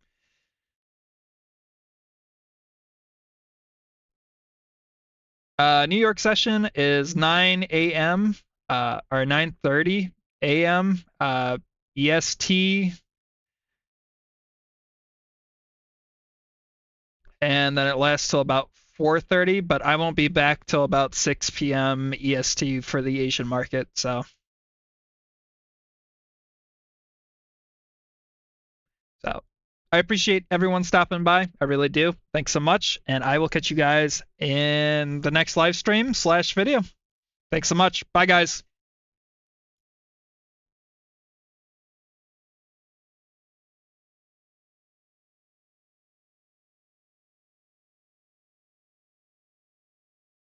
New York session is 9 a.m. Or 9:30 a.m. EST, and then it lasts till about 4:30. But I won't be back till about 6 p.m. EST for the Asian market. So I appreciate everyone stopping by. I really do. Thanks so much, and I will catch you guys in the next live stream/video. Thanks so much. Bye, guys.